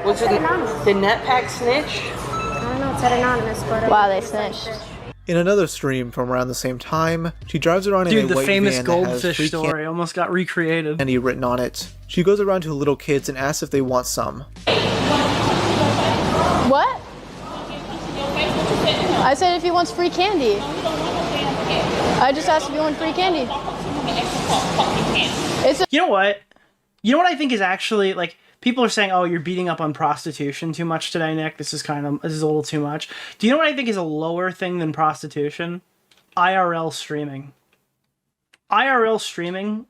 What's it? The NetPack snitch? I don't know, it said anonymous, but... Wow, they snitched. In another stream from around the same time, she drives around Dude, in a the white famous van that has goldfish free story almost got recreated. candy written on it. She goes around to little kids and asks if they want some. What? I said if he wants free candy. I just asked if he wanted free candy. You know what? You know what I think is actually like people are saying, "Oh, you're beating up on prostitution too much today, Nick. This is a little too much." Do you know what I think is a lower thing than prostitution? IRL streaming. IRL streaming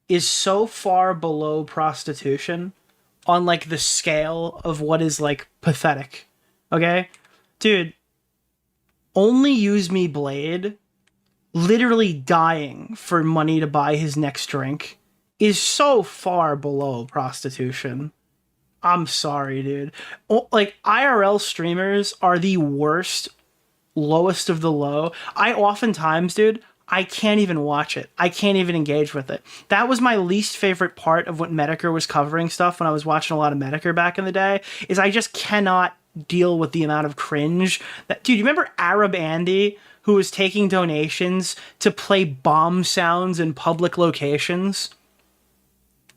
is so far below prostitution on like the scale of what is like pathetic. Okay? Dude, Only Use Me Blade literally dying for money to buy his next drink is so far below prostitution. I'm sorry, dude. Like, IRL streamers are the worst, lowest of the low. I oftentimes, dude, I can't even watch it. I can't even engage with it. That was my least favorite part of what Medicare was covering stuff when I was watching a lot of Medicare back in the day, is I just cannot deal with the amount of cringe that... Dude, you remember Arab Andy, who was taking donations to play bomb sounds in public locations.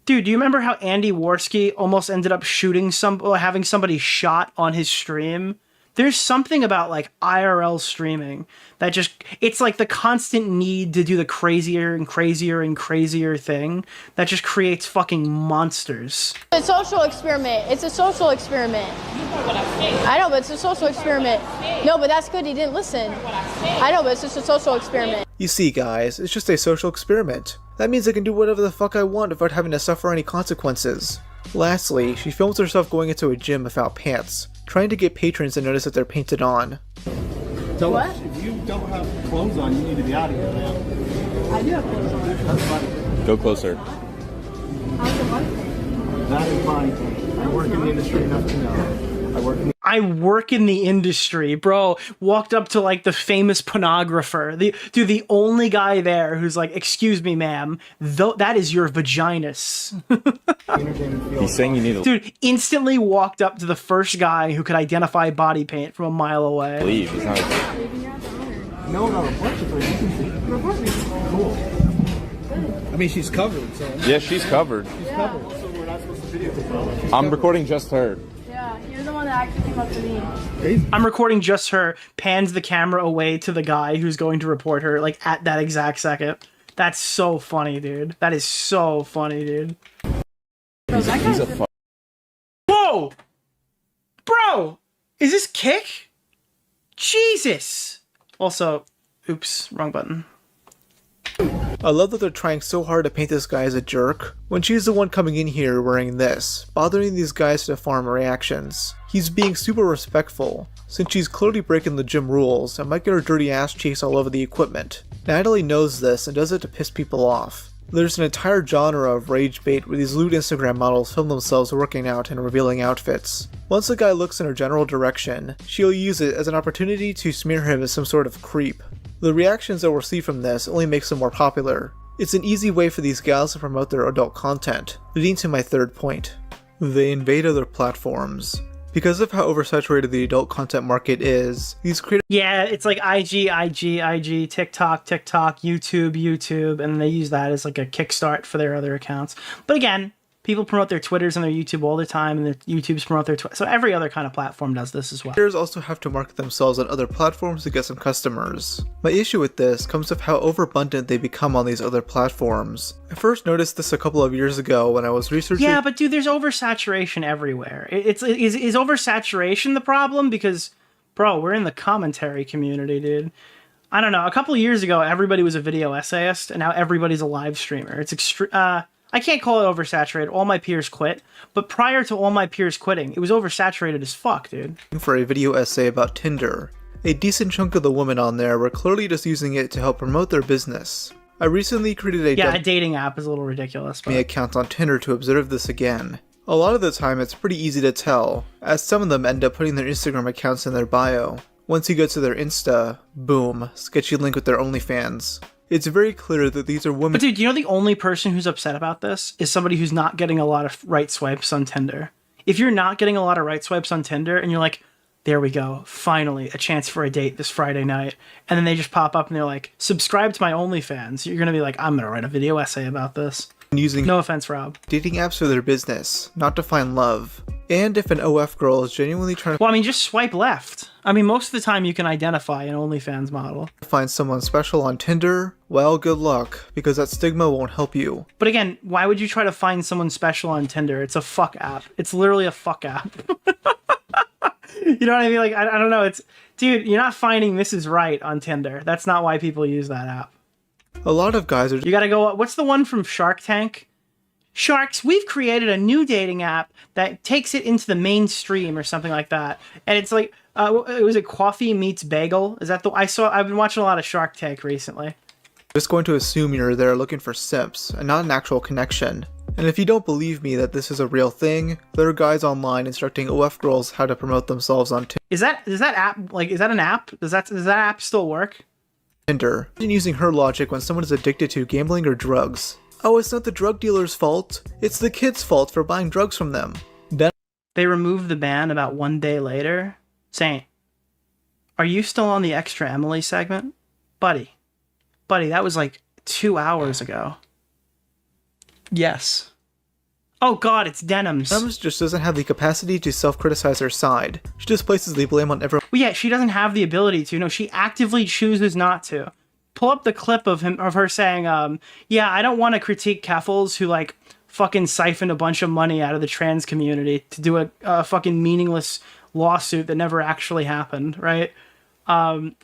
Dude, do you remember how Andy Worski almost ended up having somebody shot on his stream? There's something about like IRL streaming that it's like the constant need to do the crazier and crazier and crazier thing that just creates fucking monsters. It's a social experiment. It's a social experiment. I know, but it's a social experiment. No, but that's good. He didn't listen. I know, but it's just a social experiment. You see, guys, it's just a social experiment. That means I can do whatever the fuck I want without having to suffer any consequences. Lastly, she films herself going into a gym without pants, trying to get patrons to notice that they're painted on. Tell us, if you don't have clothes on, you need to be out of here now. I do have clothes on. That's fine. Go closer. How's the body paint? That is body paint. I work in the industry enough to know. I work in the industry, bro. Walked up to like the famous pornographer. The only guy there who's like, excuse me, ma'am, that is your vaginas. He's saying you need to Dude, instantly walked up to the first guy who could identify body paint from a mile away. leave. He's not No, not a bunch of things. You can see. Cool. I mean, she's covered, so. Yeah, she's covered. She's covered, so we're not supposed to videotape her. I'm recording just her. Yeah, you're the one that actually came up to me. I'm recording just her, pans the camera away to the guy who's going to report her, like, at that exact second. That's so funny, dude. That is so funny, dude. He's a Whoa! Bro! Is this Kick? Jesus! Also, oops, wrong button. I love that they're trying so hard to paint this guy as a jerk, when she's the one coming in here wearing this, bothering these guys to farm reactions. He's being super respectful, since she's clearly breaking the gym rules and might get her dirty ass cheeks all over the equipment. Natalie knows this and does it to piss people off. There's an entire genre of rage bait where these lewd Instagram models film themselves working out and revealing outfits. Once a guy looks in her general direction, she'll use it as an opportunity to smear him as some sort of creep. The reactions that we'll see from this only makes them more popular. It's an easy way for these gals to promote their adult content, leading to my third point. They invade other platforms. Because of how oversaturated the adult content market is, these creators— Yeah, it's like IG, TikTok, YouTube, and they use that as like a kickstart for their other accounts. But again, people promote their Twitters and their YouTube all the time, and their YouTubes promote their Twitter. So every other kind of platform does this as well. creators also have to market themselves on other platforms to get some customers. My issue with this comes with how overabundant they become on these other platforms. I first noticed this a couple of years ago when I was researching— Yeah, but dude, there's oversaturation everywhere. Is oversaturation the problem? Because, bro, we're in the commentary community, dude. I don't know. A couple of years ago, everybody was a video essayist, and now everybody's a live streamer. It's I can't call it oversaturated. All my peers quit. But prior to all my peers quitting, it was oversaturated as fuck, dude. For a video essay about Tinder. A decent chunk of the women on there were clearly just using it to help promote their business. I recently created a a dating app is a little ridiculous. But account on Tinder to observe this again. A lot of the time it's pretty easy to tell, as some of them end up putting their Instagram accounts in their bio. Once you go to their Insta, boom, sketchy link with their OnlyFans. It's very clear that these are women— But dude, you know the only person who's upset about this is somebody who's not getting a lot of right swipes on Tinder. If you're not getting a lot of right swipes on Tinder and you're like, there we go, finally, a chance for a date this Friday night, and then they just pop up and they're like, subscribe to my OnlyFans, you're gonna be like, I'm gonna write a video essay about this. Using no offense, Rob. Dating apps for their business, not to find love. And if an OF girl is genuinely trying to— Well, I mean, just swipe left. I mean, most of the time you can identify an OnlyFans model. Find someone special on Tinder, well, good luck, because that stigma won't help you. But again, why would you try to find someone special on Tinder? It's a fuck app. It's literally a fuck app. You know what I mean? Like, I don't know. Dude, you're not finding Mrs. Right on Tinder. That's not why people use that app. A lot of guys are— You gotta go— what's the one from Shark Tank? Sharks, we've created a new dating app that takes it into the mainstream or something like that. And it's like, was it Coffee Meets Bagel? Is that I've been watching a lot of Shark Tank recently. Just going to assume you're there looking for simps and not an actual connection. And if you don't believe me that this is a real thing, there are guys online instructing OF girls how to promote themselves on Tinder. Is that app, like, is that an app? Does that app still work? Tinder. And using her logic when someone is addicted to gambling or drugs. Oh, it's not the drug dealer's fault. It's the kid's fault for buying drugs from them. Then they removed the ban about 1 day later. Saint, are you still on the Extra Emily segment? Buddy, that was like 2 hours ago. Yes. Oh god, it's Denims. Denims just doesn't have the capacity to self-criticize her side. She just places the blame on everyone. Well, yeah, she doesn't have the ability to. No, she actively chooses not to. Pull up the clip of her saying, yeah, I don't want to critique Keffels who, like, fucking siphoned a bunch of money out of the trans community to do a fucking meaningless lawsuit that never actually happened, right?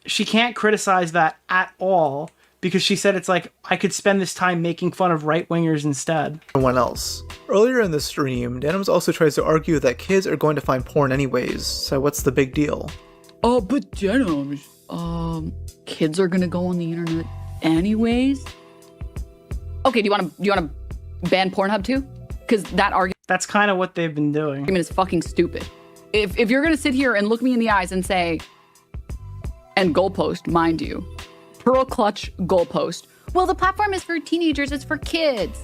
She can't criticize that at all because she said it's like, I could spend this time making fun of right-wingers instead. Everyone else. Earlier in the stream, Denims also tries to argue that kids are going to find porn anyways, so what's the big deal? Oh, but Denims, kids are gonna go on the internet anyways? Okay, do you wanna ban Pornhub too? Because that argument... That's kind of what they've been doing. Argument is fucking stupid. If you're gonna sit here and look me in the eyes and say, and goalpost, mind you, pearl clutch goalpost, well, the platform is for teenagers, it's for kids.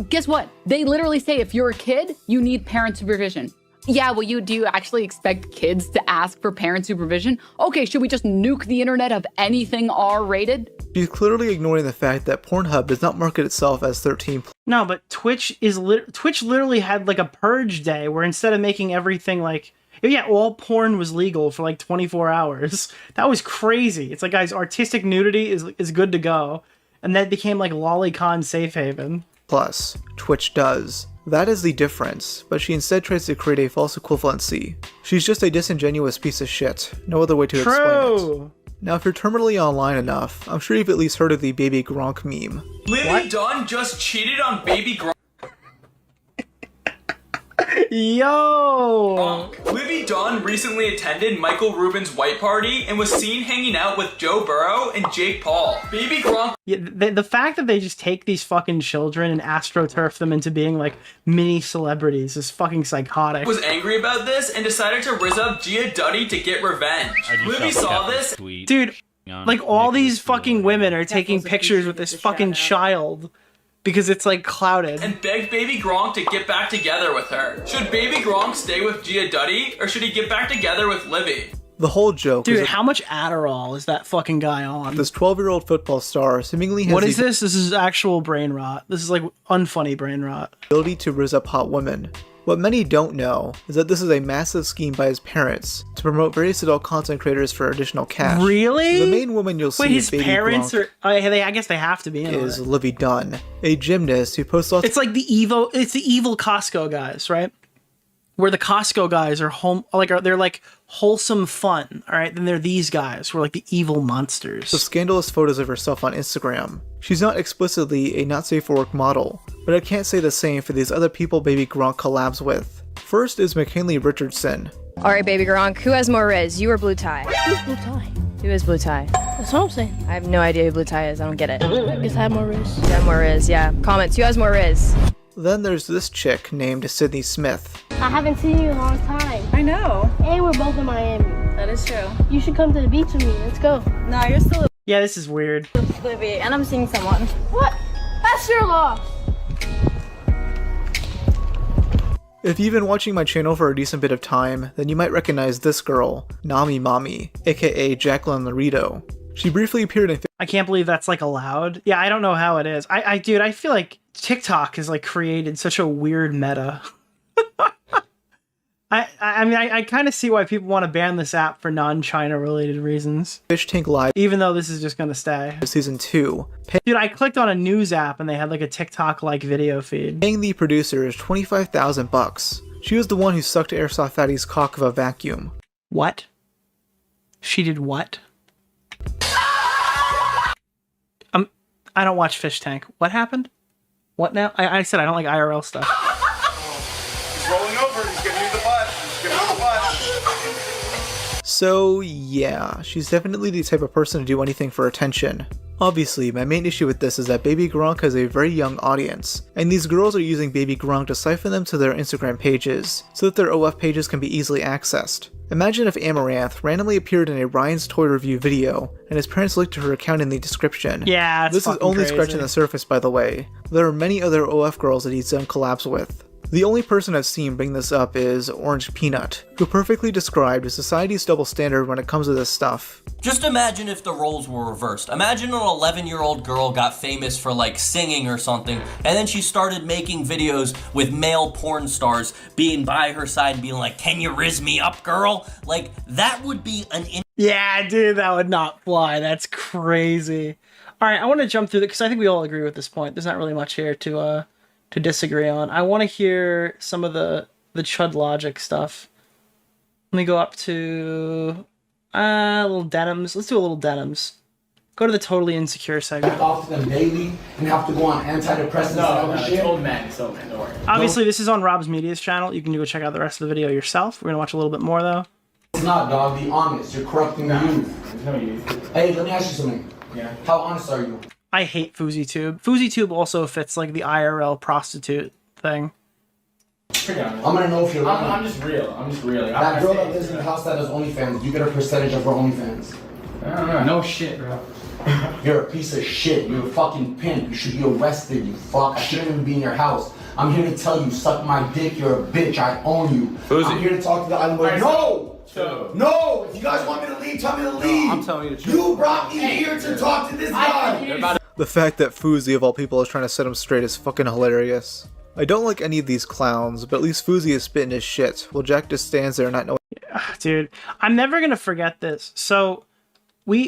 Guess what? They literally say if you're a kid, you need parent supervision. Yeah, well, do you actually expect kids to ask for parent supervision? Okay, should we just nuke the internet of anything R-rated? She's clearly ignoring the fact that Pornhub does not market itself as 13+. No, but Twitch literally had like a purge day where instead of making everything like, yeah, all porn was legal for like 24 hours. That was crazy. It's like, guys, artistic nudity is good to go. And that became like lolicon safe haven. Plus, Twitch does. That is the difference, but she instead tries to create a false equivalency. She's just a disingenuous piece of shit. No other way to explain it. Now, if you're terminally online enough, I'm sure you've at least heard of the Baby Gronk meme. Livy Dunn just cheated on Baby Gronk. Yo! Livy Dunn recently attended Michael Rubin's white party and was seen hanging out with Joe Burrow and Jake Paul. Baby Gronk. Yeah, the fact that they just take these fucking children and astroturf them into being like mini celebrities is fucking psychotic. Was angry about this and decided to rizz up Gia Duddy to get revenge. Livy saw this. Dude, like all these fucking women are taking pictures with this fucking child. Because it's like clouded. And begged Baby Gronk to get back together with her. Should Baby Gronk stay with Gia Duddy or should he get back together with Livy? The whole joke is... Dude, how much Adderall is that fucking guy on? This 12-year-old football star seemingly has... What is this? This is actual brain rot. This is like unfunny brain rot. ...ability to rizz up hot women. What many don't know is that this is a massive scheme by his parents to promote various adult content creators for additional cash. Really? The main woman you'll see his parents are... I guess they have to be in is Livy Dunn, a gymnast who posts lots... It's like the evil Costco guys, right? Where the Costco guys are they're like wholesome fun, all right? Then they're these guys who are like the evil monsters. The scandalous photos of herself on Instagram. She's not explicitly a not safe for work model, but I can't say the same for these other people Baby Gronk collabs with. First is McKinley Richardson. Alright, Baby Gronk, who has more Riz? You or Blue Tie? Who's Blue Tie? Who is Blue Tie? That's what I'm saying. I have no idea who Blue Tie is, I don't get it. I guess I have more Riz. You have more Riz, yeah. Comments, who has more Riz? Then there's this chick named Sydney Smith. I haven't seen you in a long time. I know. And we're both in Miami. That is true. You should come to the beach with me. Let's go. No, you're still Yeah, this is weird. Livy, and I'm seeing someone. What? That's your loss. If you've been watching my channel for a decent bit of time, then you might recognize this girl, Nami Mommy, aka Jacqueline Laredo. She briefly appeared in... I can't believe that's like allowed. Yeah, I don't know how it is. Dude, I feel like TikTok has like created such a weird meta. I mean, I kind of see why people want to ban this app for non-China related reasons. Fish Tank Live, even though this is just gonna stay. Season 2. Dude, I clicked on a news app and they had like a TikTok-like video feed. Paying the producers $25,000. She was the one who sucked Airsoft Fatty's cock of a vacuum. What? She did what? I don't watch Fish Tank. What happened? What now? I said I don't like IRL stuff. He's rolling over. He's giving you the butt. He's giving you the butt. So yeah, she's definitely the type of person to do anything for attention. Obviously, my main issue with this is that Baby Gronk has a very young audience, and these girls are using Baby Gronk to siphon them to their Instagram pages, so that their OF pages can be easily accessed. Imagine if Amaranth randomly appeared in a Ryan's Toy Review video, and his parents linked to her account in the description. Yeah, this is only scratching the surface, by the way. There are many other OF girls that he's done collabs with. The only person I've seen bring this up is Orange Peanut, who perfectly described society's double standard when it comes to this stuff. Just imagine if the roles were reversed. Imagine an 11-year-old girl got famous for like singing or something, and then she started making videos with male porn stars being by her side and being like, "Can you rizz me up, girl?" Like, that would be an Yeah, dude, that would not fly. That's crazy. All right, I want to jump through it because I think we all agree with this point. There's not really much here to disagree on. I want to hear some of the chud logic stuff. Let me go up to little denims. Let's do a little denims. Go to the totally insecure segment. Talk to them daily and have to go on antidepressants and other shit. It's old man, don't worry. Obviously, this is on Rob's Media's channel. You can go check out the rest of the video yourself. We're gonna watch a little bit more though. It's not, dog. Be honest. You're corrupting the youth. There's no youth. Hey, let me ask you something. Yeah. How honest are you? I hate FouseyTube. FouseyTube also fits like the IRL prostitute thing. Pretty honest. I'm gonna know if you're lying. I'm just real. I'm just real. Like, That girl that lives in the house that does OnlyFans, you get a percentage of her OnlyFans. I don't know. No shit, bro. You're a piece of shit. You're a fucking pimp. You should be arrested, you fuck. I shouldn't even be in your house. I'm here to tell you, suck my dick. You're a bitch. I own you. I'm here to talk to the island boy. No! No! If you guys want me to leave, tell me to leave. I'm telling you the truth. You brought me here to talk to this guy. The fact that Fousey of all people is trying to set him straight is fucking hilarious. I don't like any of these clowns, but at least Fousey is spitting his shit, while Jack just stands there not knowing. Dude, I'm never gonna forget this. So we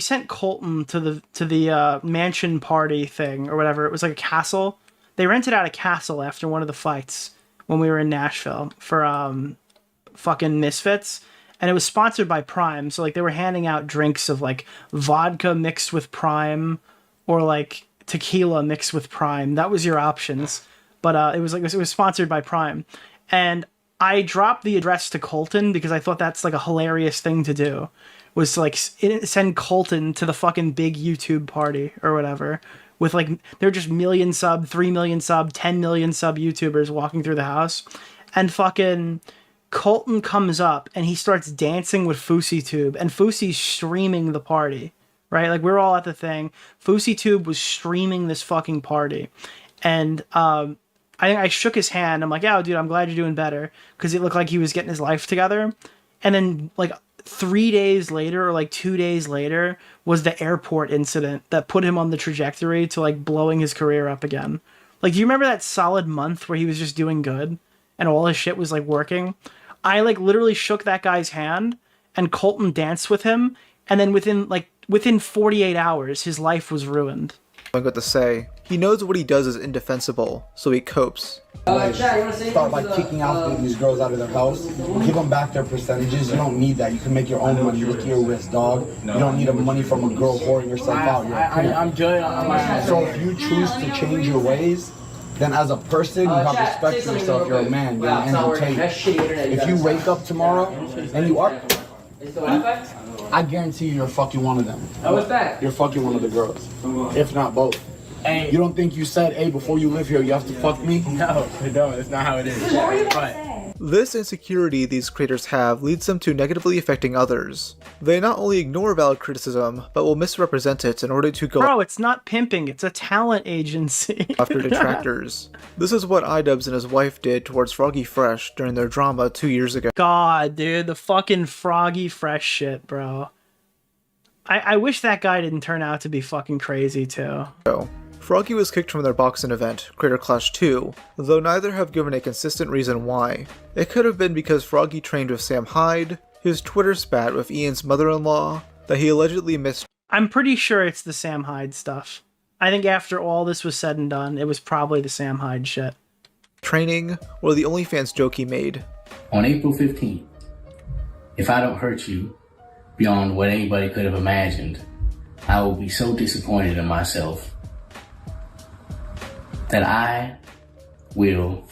sent Colton to the mansion party thing or whatever. It was like a castle. They rented out a castle after one of the fights when we were in Nashville for fucking Misfits, and it was sponsored by Prime. So like they were handing out drinks of like vodka mixed with Prime or like tequila mixed with Prime. That was your options. But it was sponsored by Prime, and I dropped the address to Colton because I thought that's like a hilarious thing to do, was to like send Colton to the fucking big YouTube party or whatever with like, they're just 1 million sub, 3 million sub, 10 million sub YouTubers walking through the house, and fucking Colton comes up and he starts dancing with FouseyTube, and Fousey's streaming the party, right? Like we're all at the thing. FouseyTube was streaming this fucking party, and I shook his hand. I'm like, "Yeah, dude, I'm glad you're doing better," because it looked like he was getting his life together. And then like 3 days later or like 2 days later was the airport incident that put him on the trajectory to like blowing his career up again. Like, do you remember that solid month where he was just doing good and all his shit was like working? I like literally shook that guy's hand and Colton danced with him, and then within 48 hours his life was ruined. I'm going to say, he knows what he does is indefensible, so he copes. Start by kicking out these girls out of their house. Give them back their percentages. You don't need that. You can make your own money. Look at your wrist, dog. You don't need money from a girl whoring yourself out. I'm good. So if you choose to change your ways, then as a person, you have respect for yourself. You're a man. You're an entertainer. If you wake up tomorrow and you are, I guarantee you're fucking one of them. What's that? You're fucking one of the girls, if not both. Hey. You don't think you said, "Hey, before you live here, you have to fuck me"? No, that's not how it is. But This insecurity these creators have leads them to negatively affecting others. They not only ignore valid criticism, but will misrepresent it in order to go Bro, it's not pimping, it's a talent agency. after detractors. This is what iDubbbz and his wife did towards Froggy Fresh during their drama 2 years ago. God, dude, the fucking Froggy Fresh shit, bro. I wish that guy didn't turn out to be fucking crazy, too. Froggy was kicked from their boxing event, Creator Clash 2, though neither have given a consistent reason why. It could have been because Froggy trained with Sam Hyde, his Twitter spat with Ian's mother-in-law, that he allegedly missed. I'm pretty sure it's the Sam Hyde stuff. I think after all this was said and done, it was probably the Sam Hyde shit. Training, or the OnlyFans joke he made. On April 15th, if I don't hurt you beyond what anybody could have imagined, I will be so disappointed in myself that I will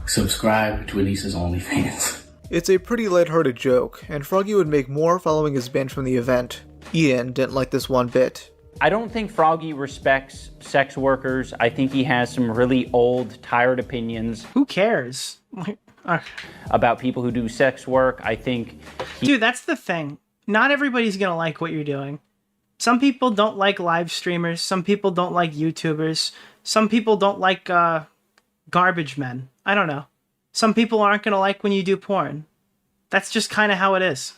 subscribe to Elisa's OnlyFans. It's a pretty lighthearted joke, and Froggy would make more following his ban from the event. Ian didn't like this one bit. I don't think Froggy respects sex workers. I think he has some really old, tired opinions. Who cares? About people who do sex work. I think... Dude, that's the thing. Not everybody's gonna like what you're doing. Some people don't like live streamers. Some people don't like YouTubers. Some people don't like garbage men. I don't know. Some people aren't gonna like when you do porn. That's just kind of how it is.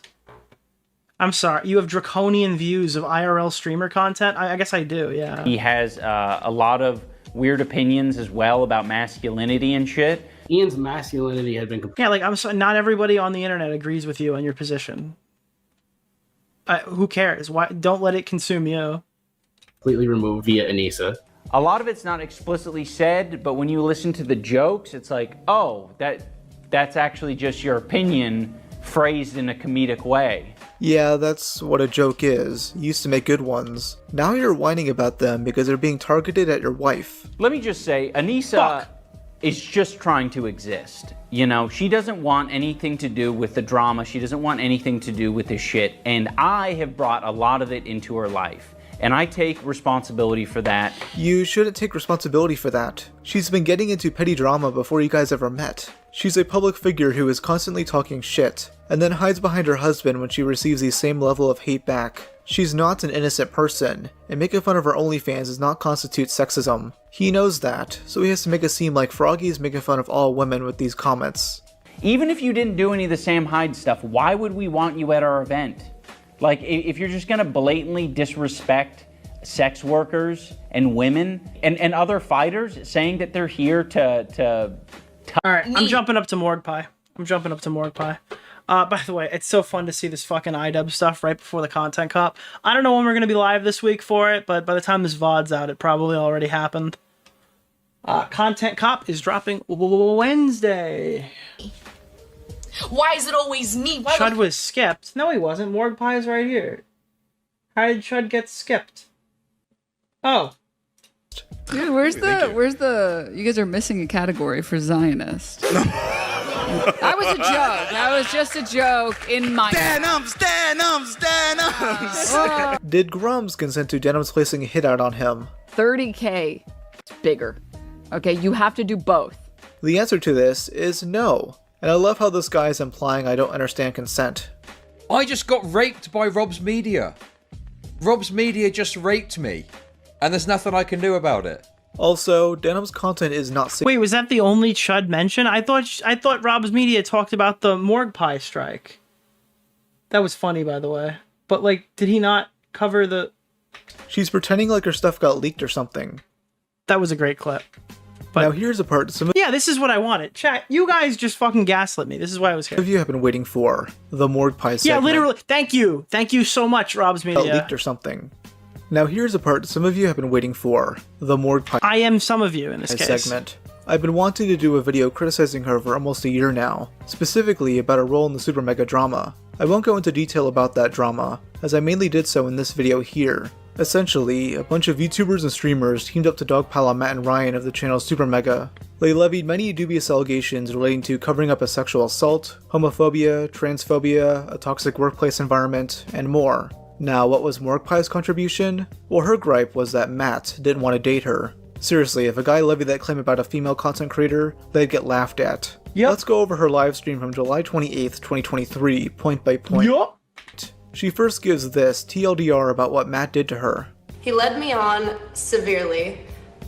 I'm sorry. You have draconian views of IRL streamer content? I guess I do, yeah. He has a lot of weird opinions as well about masculinity and shit. Ian's masculinity had been... Yeah, like, I'm sorry, not everybody on the internet agrees with you on your position. Who cares? Why? Don't let it consume you. Completely removed via Anissa. A lot of it's not explicitly said, but when you listen to the jokes, it's like, oh, that's actually just your opinion phrased in a comedic way. Yeah, that's what a joke is. You used to make good ones. Now you're whining about them because they're being targeted at your wife. Let me just say, Anissa is just trying to exist. You know, she doesn't want anything to do with the drama. She doesn't want anything to do with this shit. And I have brought a lot of it into her life. And I take responsibility for that. You shouldn't take responsibility for that. She's been getting into petty drama before you guys ever met. She's a public figure who is constantly talking shit, and then hides behind her husband when she receives the same level of hate back. She's not an innocent person, and making fun of her OnlyFans does not constitute sexism. He knows that, so he has to make it seem like Froggy is making fun of all women with these comments. Even if you didn't do any of the Sam Hyde stuff, why would we want you at our event? Like, if you're just gonna blatantly disrespect sex workers and women and other fighters, saying that they're here to all right, I'm jumping up to Morgpie. By the way, it's so fun to see this fucking iDub stuff right before the Content Cop. I don't know when we're going to be live this week for it, but by the time this VOD's out, it probably already happened. Content Cop is dropping Wednesday. Why is it always me? Why Chud was skipped. No, he wasn't. Morgpie is right here. How did Chud get skipped? Oh. Dude, where's the... You guys are missing a category for Zionist. That was a joke. That was just a joke in my... Stand up! Did Grums consent to Denim's placing a hit out on him? 30K. It's bigger. Okay, you have to do both. The answer to this is no. And I love how this guy is implying I don't understand consent. I just got raped by Rob's Media. Rob's Media just raped me. And there's nothing I can do about it. Also, Denim's content is not safe. Wait, was that the only Chud mention? I thought Rob's Media talked about the Morgpie strike. That was funny, by the way. But, like, did he not cover the... She's pretending like her stuff got leaked or something. That was a great clip. But now here's a part yeah, this is what I wanted. Chat, you guys just fucking gaslit me. This is why I was here. Some of you have been waiting for the Morgpie segment. Yeah, literally. Thank you. Thank you so much, Rob's Media. Got leaked or something. Now here's a part some of you have been waiting for, the Morgpie. I am some of you in this case. Segment. I've been wanting to do a video criticizing her for almost a year now, specifically about her role in the Super Mega drama. I won't go into detail about that drama, as I mainly did so in this video here. Essentially, a bunch of YouTubers and streamers teamed up to dogpile on Matt and Ryan of the channel Super Mega. They levied many dubious allegations relating to covering up a sexual assault, homophobia, transphobia, a toxic workplace environment, and more. Now, what was Morgpie's contribution? Well, her gripe was that Matt didn't want to date her. Seriously, if a guy levied that claim about a female content creator, they'd get laughed at. Yep. Let's go over her livestream from July 28th, 2023, point by point. Yup. She first gives this TLDR about what Matt did to her. He led me on severely.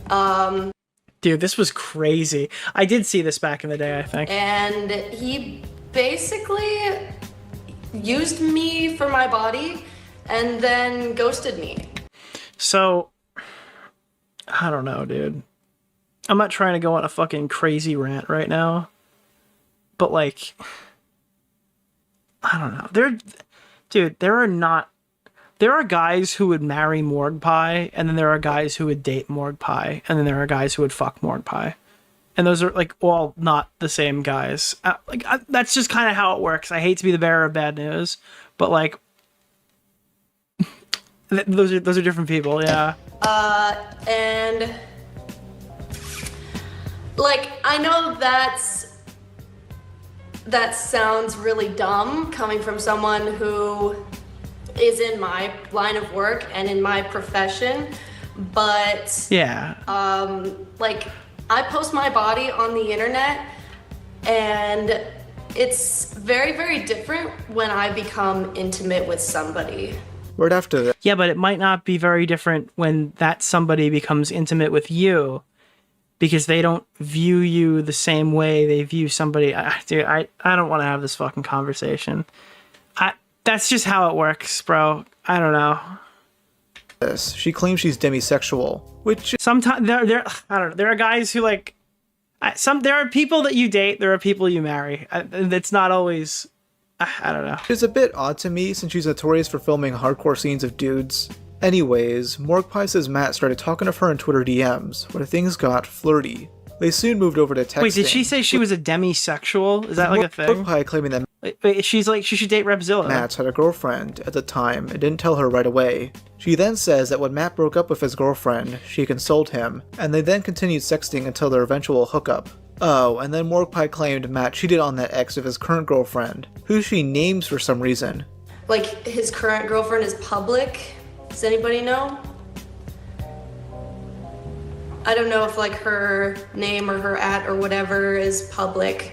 Dude, this was crazy. I did see this back in the day, I think. And he basically used me for my body and then ghosted me. So, I don't know, dude. I'm not trying to go on a fucking crazy rant right now. But, like, I don't know. There are guys who would marry Morgpie, and then there are guys who would date Morgpie, and then there are guys who would fuck Morgpie. And those are, like, all not the same guys. That's just kind of how it works. I hate to be the bearer of bad news, but, like, those are different people, yeah. And like, I know that sounds really dumb coming from someone who is in my line of work and in my profession, but yeah. Like, I post my body on the internet, and it's very, very different when I become intimate with somebody. Right after that. Yeah, but it might not be very different when that somebody becomes intimate with you. because they don't view you the same way they view somebody. Dude, I don't want to have this fucking conversation. That's just how it works, bro. I don't know. She claims she's demisexual, which sometimes I don't know. There are guys who like there are people that you date, there are people you marry. It's not always. I don't know. It's a bit odd to me since she's notorious for filming hardcore scenes of dudes. Anyways, Morgpie says Matt started talking to her in Twitter DMs, where things got flirty. They soon moved over to texting. Wait, did she say she was a demisexual? Is that like a thing? Morgpie claiming that Wait, she's like, she should date Repzilla. Matt had a girlfriend at the time and didn't tell her right away. She then says that when Matt broke up with his girlfriend, she consoled him, and they then continued sexting until their eventual hookup. Oh, and then Morgpie claimed Matt cheated on that ex of his current girlfriend, who she names for some reason. Like, his current girlfriend is public? Does anybody know? I don't know if like her name or her @ or whatever is public.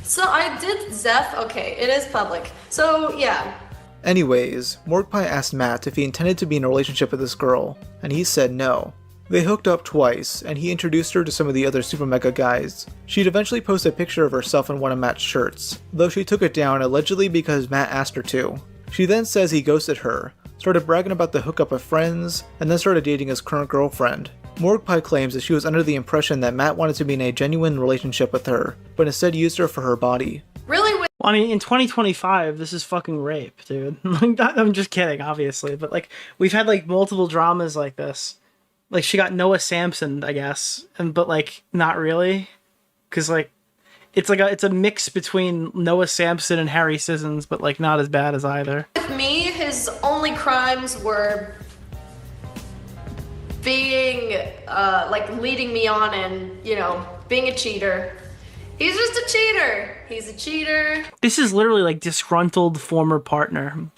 So I did Zeph, okay, it is public. So yeah. Anyways, Morgpie asked Matt if he intended to be in a relationship with this girl, and he said no. They hooked up twice, and he introduced her to some of the other Super Mega guys. She'd eventually post a picture of herself in one of Matt's shirts, though she took it down allegedly because Matt asked her to. She then says he ghosted her, started bragging about the hookup with friends, and then started dating his current girlfriend. Morgpie claims that she was under the impression that Matt wanted to be in a genuine relationship with her, but instead used her for her body. Really? Well, I mean, in 2025, this is fucking rape, dude. Like, I'm just kidding, obviously, but like, we've had like multiple dramas like this. Like, she got Noah Samson, I guess, but like, not really, because like, it's a mix between Noah Samson and Harry Sissons, but like, not as bad as either. With me, his only crimes were being, like, leading me on and, you know, being a cheater. He's just a cheater. He's a cheater. This is literally like disgruntled former partner.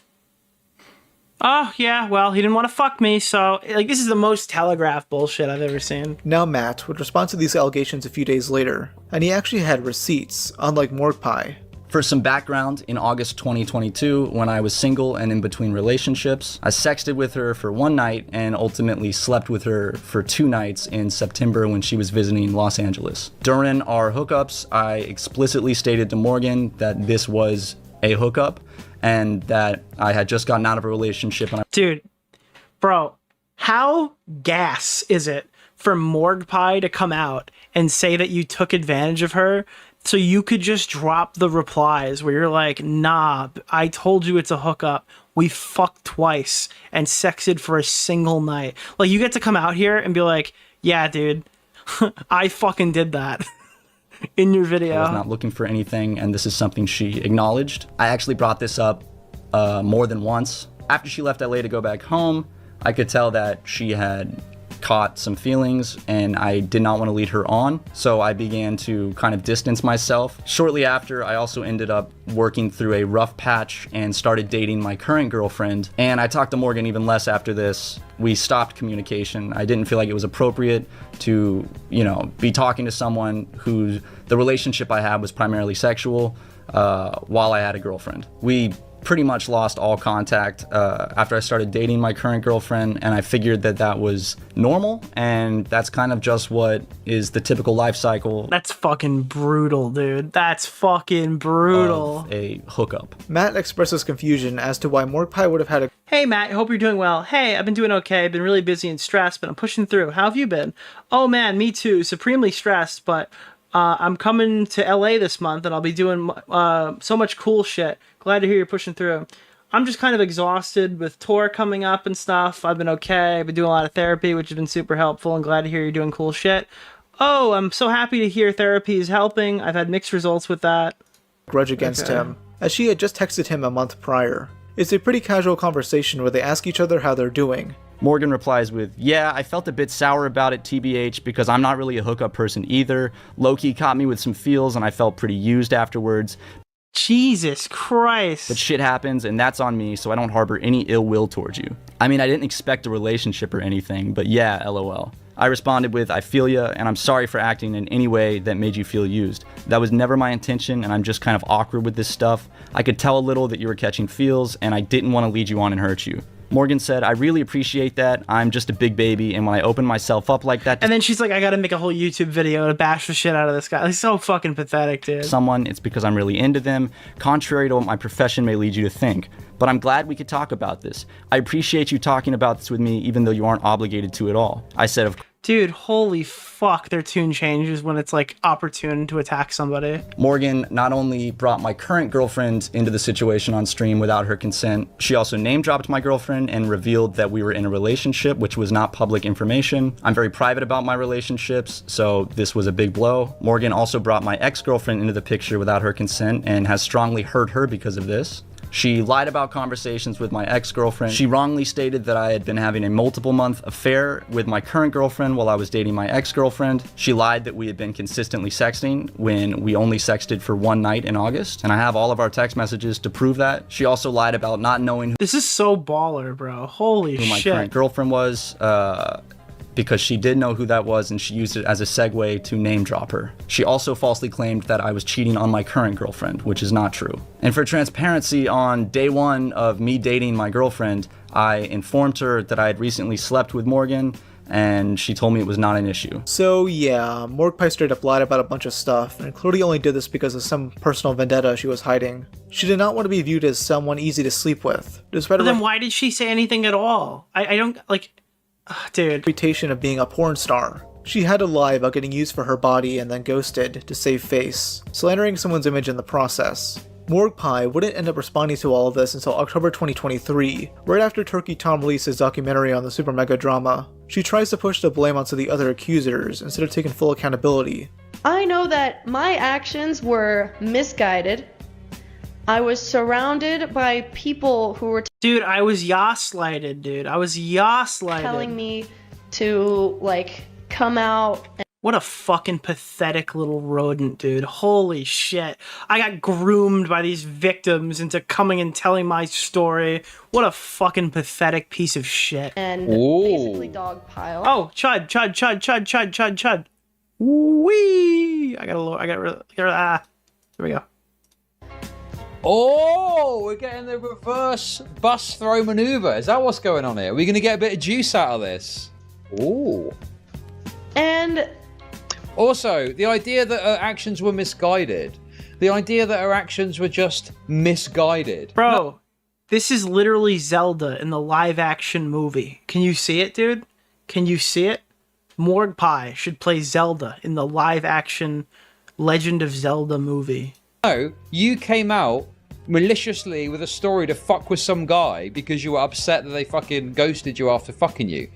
Oh, yeah, well, he didn't want to fuck me, so, like, this is the most telegraphed bullshit I've ever seen. Now Matt would respond to these allegations a few days later, and he actually had receipts, unlike Morgpie. For some background, in August 2022, when I was single and in between relationships, I sexted with her for one night and ultimately slept with her for 2 nights in September when she was visiting Los Angeles. During our hookups, I explicitly stated to Morgan that this was a hookup and that I had just gotten out of a relationship. And Dude, bro, how gas is it for Morgpie to come out and say that you took advantage of her so you could just drop the replies where you're like, nah, I told you it's a hookup. We fucked twice and sexted for a single night. Like, you get to come out here and be like, yeah, dude, I fucking did that. In your video. I was not looking for anything, and this is something she acknowledged. I actually brought this up more than once. After she left LA to go back home, I could tell that she had caught some feelings, and I did not want to lead her on, so I began to kind of distance myself. Shortly after, I also ended up working through a rough patch and started dating my current girlfriend, and I talked to Morgan even less after this. We stopped communication. I didn't feel like it was appropriate to, you know, be talking to someone who the relationship I had was primarily sexual while I had a girlfriend. We pretty much lost all contact after I started dating my current girlfriend, and I figured that that was normal, and that's kind of just what is the typical life cycle. That's fucking brutal, dude. That's fucking brutal. Of a hookup. Matt expresses confusion as to why Morgpie would have had a Hey Matt, hope you're doing well. Hey, I've been doing okay. Been really busy and stressed, but I'm pushing through. How have you been? Oh man, me too. Supremely stressed, but I'm coming to LA this month and I'll be doing so much cool shit. Glad to hear you're pushing through. I'm just kind of exhausted with tour coming up and stuff. I've been okay. I've been doing a lot of therapy, which has been super helpful, and glad to hear you're doing cool shit. Oh, I'm so happy to hear therapy is helping. I've had mixed results with that. grudge against him, as she had just texted him a month prior. It's a pretty casual conversation where they ask each other how they're doing. Morgan replies with, yeah, I felt a bit sour about it, TBH, because I'm not really a hookup person either. Loki caught me with some feels and I felt pretty used afterwards. Jesus Christ. But shit happens and that's on me, so I don't harbor any ill will towards you. I mean, I didn't expect a relationship or anything, but yeah, LOL. I responded with, I feel ya, and I'm sorry for acting in any way that made you feel used. That was never my intention, and I'm just kind of awkward with this stuff. I could tell a little that you were catching feels, and I didn't want to lead you on and hurt you. Morgan said, I really appreciate that. I'm just a big baby, and when I open myself up like that And then she's like, I gotta make a whole YouTube video to bash the shit out of this guy. He's so fucking pathetic, dude. someone, it's because I'm really into them, contrary to what my profession may lead you to think. But I'm glad we could talk about this. I appreciate you talking about this with me, even though you aren't obligated to at all. I said, of Dude, holy fuck, their tune changes when it's like opportune to attack somebody. Morgan not only brought my current girlfriend into the situation on stream without her consent, she also name dropped my girlfriend and revealed that we were in a relationship, which was not public information. I'm very private about my relationships, so this was a big blow. Morgan also brought my ex-girlfriend into the picture without her consent and has strongly hurt her because of this. She lied about conversations with my ex-girlfriend. She wrongly stated that I had been having a multiple-month affair with my current girlfriend while I was dating my ex-girlfriend. She lied that we had been consistently sexting when we only sexted for one night in August, and I have all of our text messages to prove that. She also lied about not knowing This is so baller, bro. Holy who my shit. current girlfriend was, because she did know who that was and she used it as a segue to name drop her. She also falsely claimed that I was cheating on my current girlfriend, which is not true. And for transparency, on day one of me dating my girlfriend, I informed her that I had recently slept with Morgan, and she told me it was not an issue. So yeah, Morgpie straight up lied about a bunch of stuff, and clearly only did this because of some personal vendetta she was hiding. She did not want to be viewed as someone easy to sleep with. Despite But then why did she say anything at all? I don't, like, dude. Reputation of being a porn star. She had to lie about getting used for her body and then ghosted to save face, slandering someone's image in the process. Morgpie wouldn't end up responding to all of this until October 2023, right after Turkey Tom released his documentary on the super mega drama. She tries to push the blame onto the other accusers instead of taking full accountability. I know that my actions were misguided. I was surrounded by people who were Dude, I was yas-lighted, dude. I was yas-lighted. telling me to, like, come out. What a fucking pathetic little rodent, dude. Holy shit. I got groomed by these victims into coming and telling my story. What a fucking pathetic piece of shit. And basically dogpile. Oh, chud. Wee! There we go. Oh, we're getting the reverse bus throw maneuver. Is that what's going on here? Are we going to get a bit of juice out of this? Ooh. And also, the idea that her actions were misguided. The idea that her actions were just misguided. Bro, this is literally Zelda in the live action movie. Can you see it, dude? Can you see it? Morgpie should play Zelda in the live action Legend of Zelda movie. No, you came out maliciously with a story to fuck with some guy because you were upset that they fucking ghosted you after fucking you.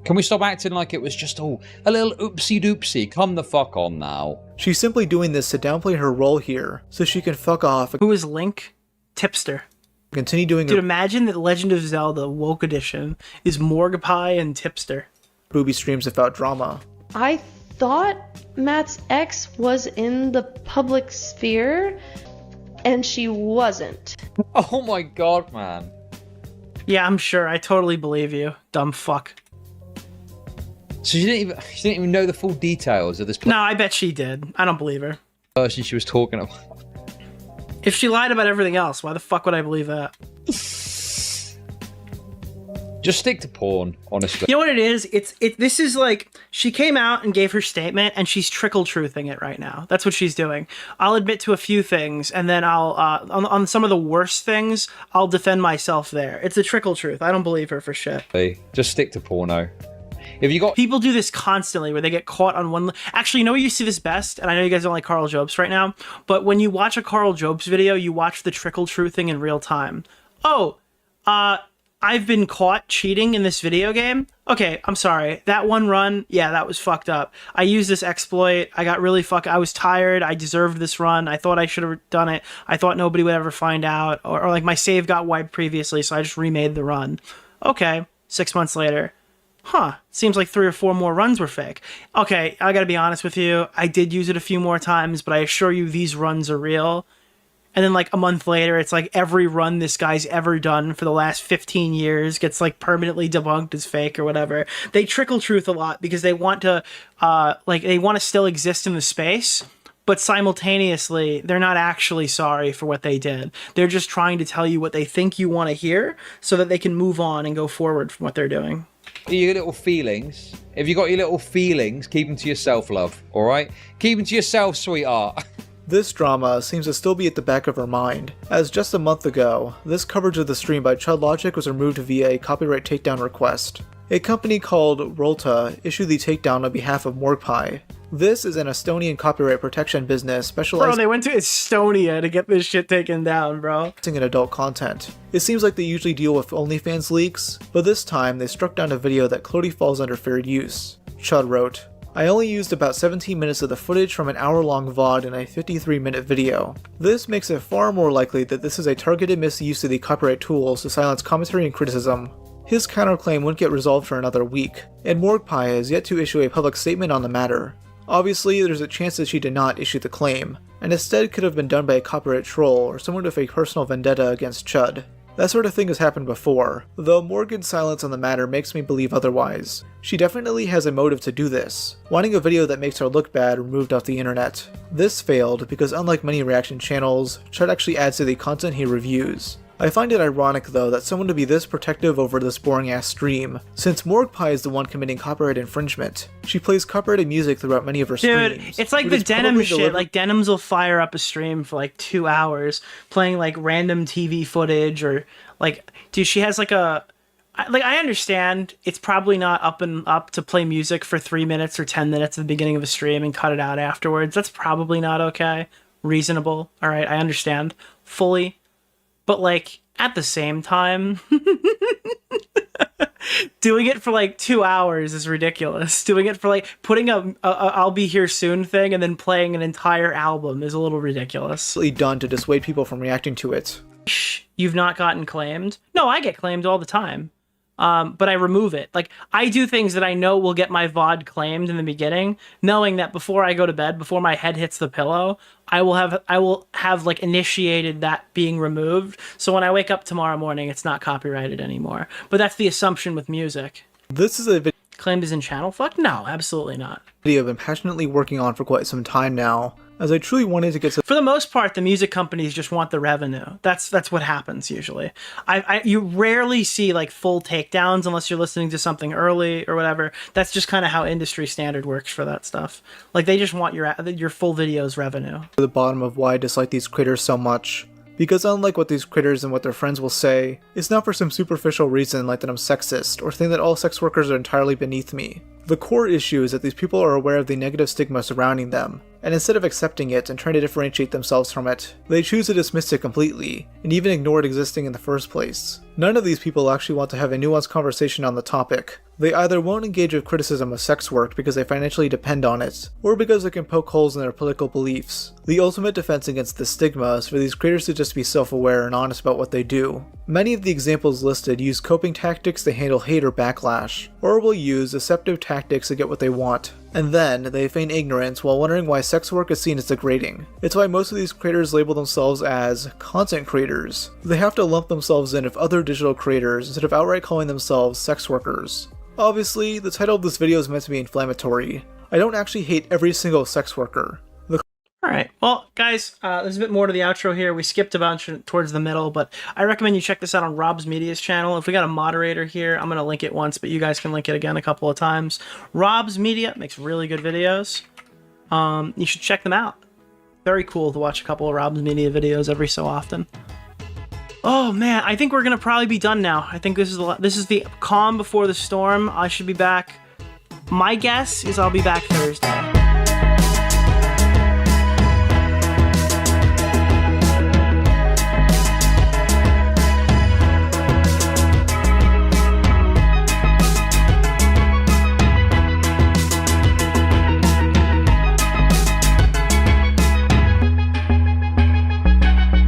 Can we stop acting like it was just a little oopsie doopsie? Come the fuck on now. She's simply doing this to downplay her role here, so she can fuck off. Who is Link? Tipster. Continue doing Dude, her imagine that Legend of Zelda Woke Edition is Morgpie and Tipster. booby streams without drama. I thought Matt's ex was in the public sphere, and she wasn't. Oh my god, man. Yeah, I'm sure. I totally believe you. Dumb fuck. So she didn't even know the full details of this No, I bet she did. I don't believe her. person she was talking about. If she lied about everything else, why the fuck would I believe that? Just stick to porn, honestly. You know what it is? This is like, she came out and gave her statement and she's trickle-truthing it right now. That's what she's doing. I'll admit to a few things and then I'll, on some of the worst things, I'll defend myself there. It's a trickle-truth. I don't believe her for shit. Hey, just stick to porno. If you got people do this constantly where they get caught on one. Actually, you know where you see this best, and I know you guys don't like Carl Jobs right now, but when you watch a Carl Jobs video, you watch the trickle-truthing in real time. Oh, I've been caught cheating in this video game. Okay, I'm sorry. That one run, yeah, that was fucked up. I used this exploit. I got really I was tired. I deserved this run. I thought I should have done it. I thought nobody would ever find out. Or like my save got wiped previously, so I just remade the run. Okay, 6 months later. Huh, seems like 3 or 4 more runs were fake. Okay, I gotta be honest with you. I did use it a few more times, but I assure you these runs are real. And then like a month later, it's like every run this guy's ever done for the last 15 years gets like permanently debunked as fake or whatever. They trickle truth a lot because they want to, they want to still exist in the space, but simultaneously, they're not actually sorry for what they did. They're just trying to tell you what they think you want to hear so that they can move on and go forward from what they're doing. Your little feelings. If you got your little feelings, keep them to yourself, love. All right? Keep them to yourself, sweetheart. This drama seems to still be at the back of her mind, as just a month ago, this coverage of the stream by Chud Logic was removed via a copyright takedown request. A company called Rolta issued the takedown on behalf of Morgpie. This is an Estonian copyright protection business specialized— Bro, they went to Estonia to get this shit taken down, bro. In adult content. It seems like they usually deal with OnlyFans leaks, but this time they struck down a video that clearly falls under fair use. Chud wrote, "I only used about 17 minutes of the footage from an hour-long VOD in a 53-minute video. This makes it far more likely that this is a targeted misuse of the copyright tools to silence commentary and criticism." His counterclaim wouldn't get resolved for another week, and Morgpie has yet to issue a public statement on the matter. Obviously, there's a chance that she did not issue the claim, and instead could have been done by a copyright troll or someone with a personal vendetta against Chud. That sort of thing has happened before, though Morgan's silence on the matter makes me believe otherwise. She definitely has a motive to do this, wanting a video that makes her look bad removed off the internet. This failed because unlike many reaction channels, Chud actually adds to the content he reviews. I find it ironic though that someone would be this protective over this boring ass stream, since Morgpie is the one committing copyright infringement. She plays copyrighted music throughout many of her streams. Dude, it's like the Denim shit. Like Denims will fire up a stream for like 2 hours playing like random TV footage or like, dude, she has like a, like I understand it's probably not up to play music for 3 minutes or 10 minutes at the beginning of a stream and cut it out afterwards. That's probably not okay. Reasonable. All right, I understand fully. But, like, at the same time, doing it for, like, 2 hours is ridiculous. Doing it for, like, putting a I'll be here soon thing and then playing an entire album is a little ridiculous. Done to dissuade people from reacting to it. You've not gotten claimed? No, I get claimed all the time. But I remove it. Like, I do things that I know will get my VOD claimed in the beginning, knowing that before I go to bed, before my head hits the pillow, I will have like initiated that being removed. So when I wake up tomorrow morning, it's not copyrighted anymore. But that's the assumption with music. This is a video claimed as in channel fuck? No, absolutely not. I've been passionately working on for quite some time now, as I truly wanted to get to— For the most part, the music companies just want the revenue. That's what happens usually. You rarely see like full takedowns unless you're listening to something early or whatever. That's just kind of how industry standard works for that stuff. Like they just want your full video's revenue. The bottom of why I dislike these creators so much. Because unlike what these critters and what their friends will say, it's not for some superficial reason like that I'm sexist, or think that all sex workers are entirely beneath me. The core issue is that these people are aware of the negative stigma surrounding them, and instead of accepting it and trying to differentiate themselves from it, they choose to dismiss it completely, and even ignore it existing in the first place. None of these people actually want to have a nuanced conversation on the topic. They either won't engage with criticism of sex work because they financially depend on it, or because it can poke holes in their political beliefs. The ultimate defense against the stigma is for these creators to just be self-aware and honest about what they do. Many of the examples listed use coping tactics to handle hate or backlash, or will use deceptive tactics to get what they want. And then, they feign ignorance while wondering why sex work is seen as degrading. It's why most of these creators label themselves as content creators. They have to lump themselves in with other digital creators instead of outright calling themselves sex workers. Obviously, the title of this video is meant to be inflammatory. I don't actually hate every single sex worker. Alright, well, guys, there's a bit more to the outro here. We skipped a bunch towards the middle, but I recommend you check this out on Rob's Media's channel. If we got a moderator here, I'm going to link it once, but you guys can link it again a couple of times. Rob's Media makes really good videos. You should check them out. Very cool to watch a couple of Rob's Media videos every so often. Oh man, I think we're going to probably be done now. I think this is the calm before the storm. I should be back. My guess is I'll be back Thursday.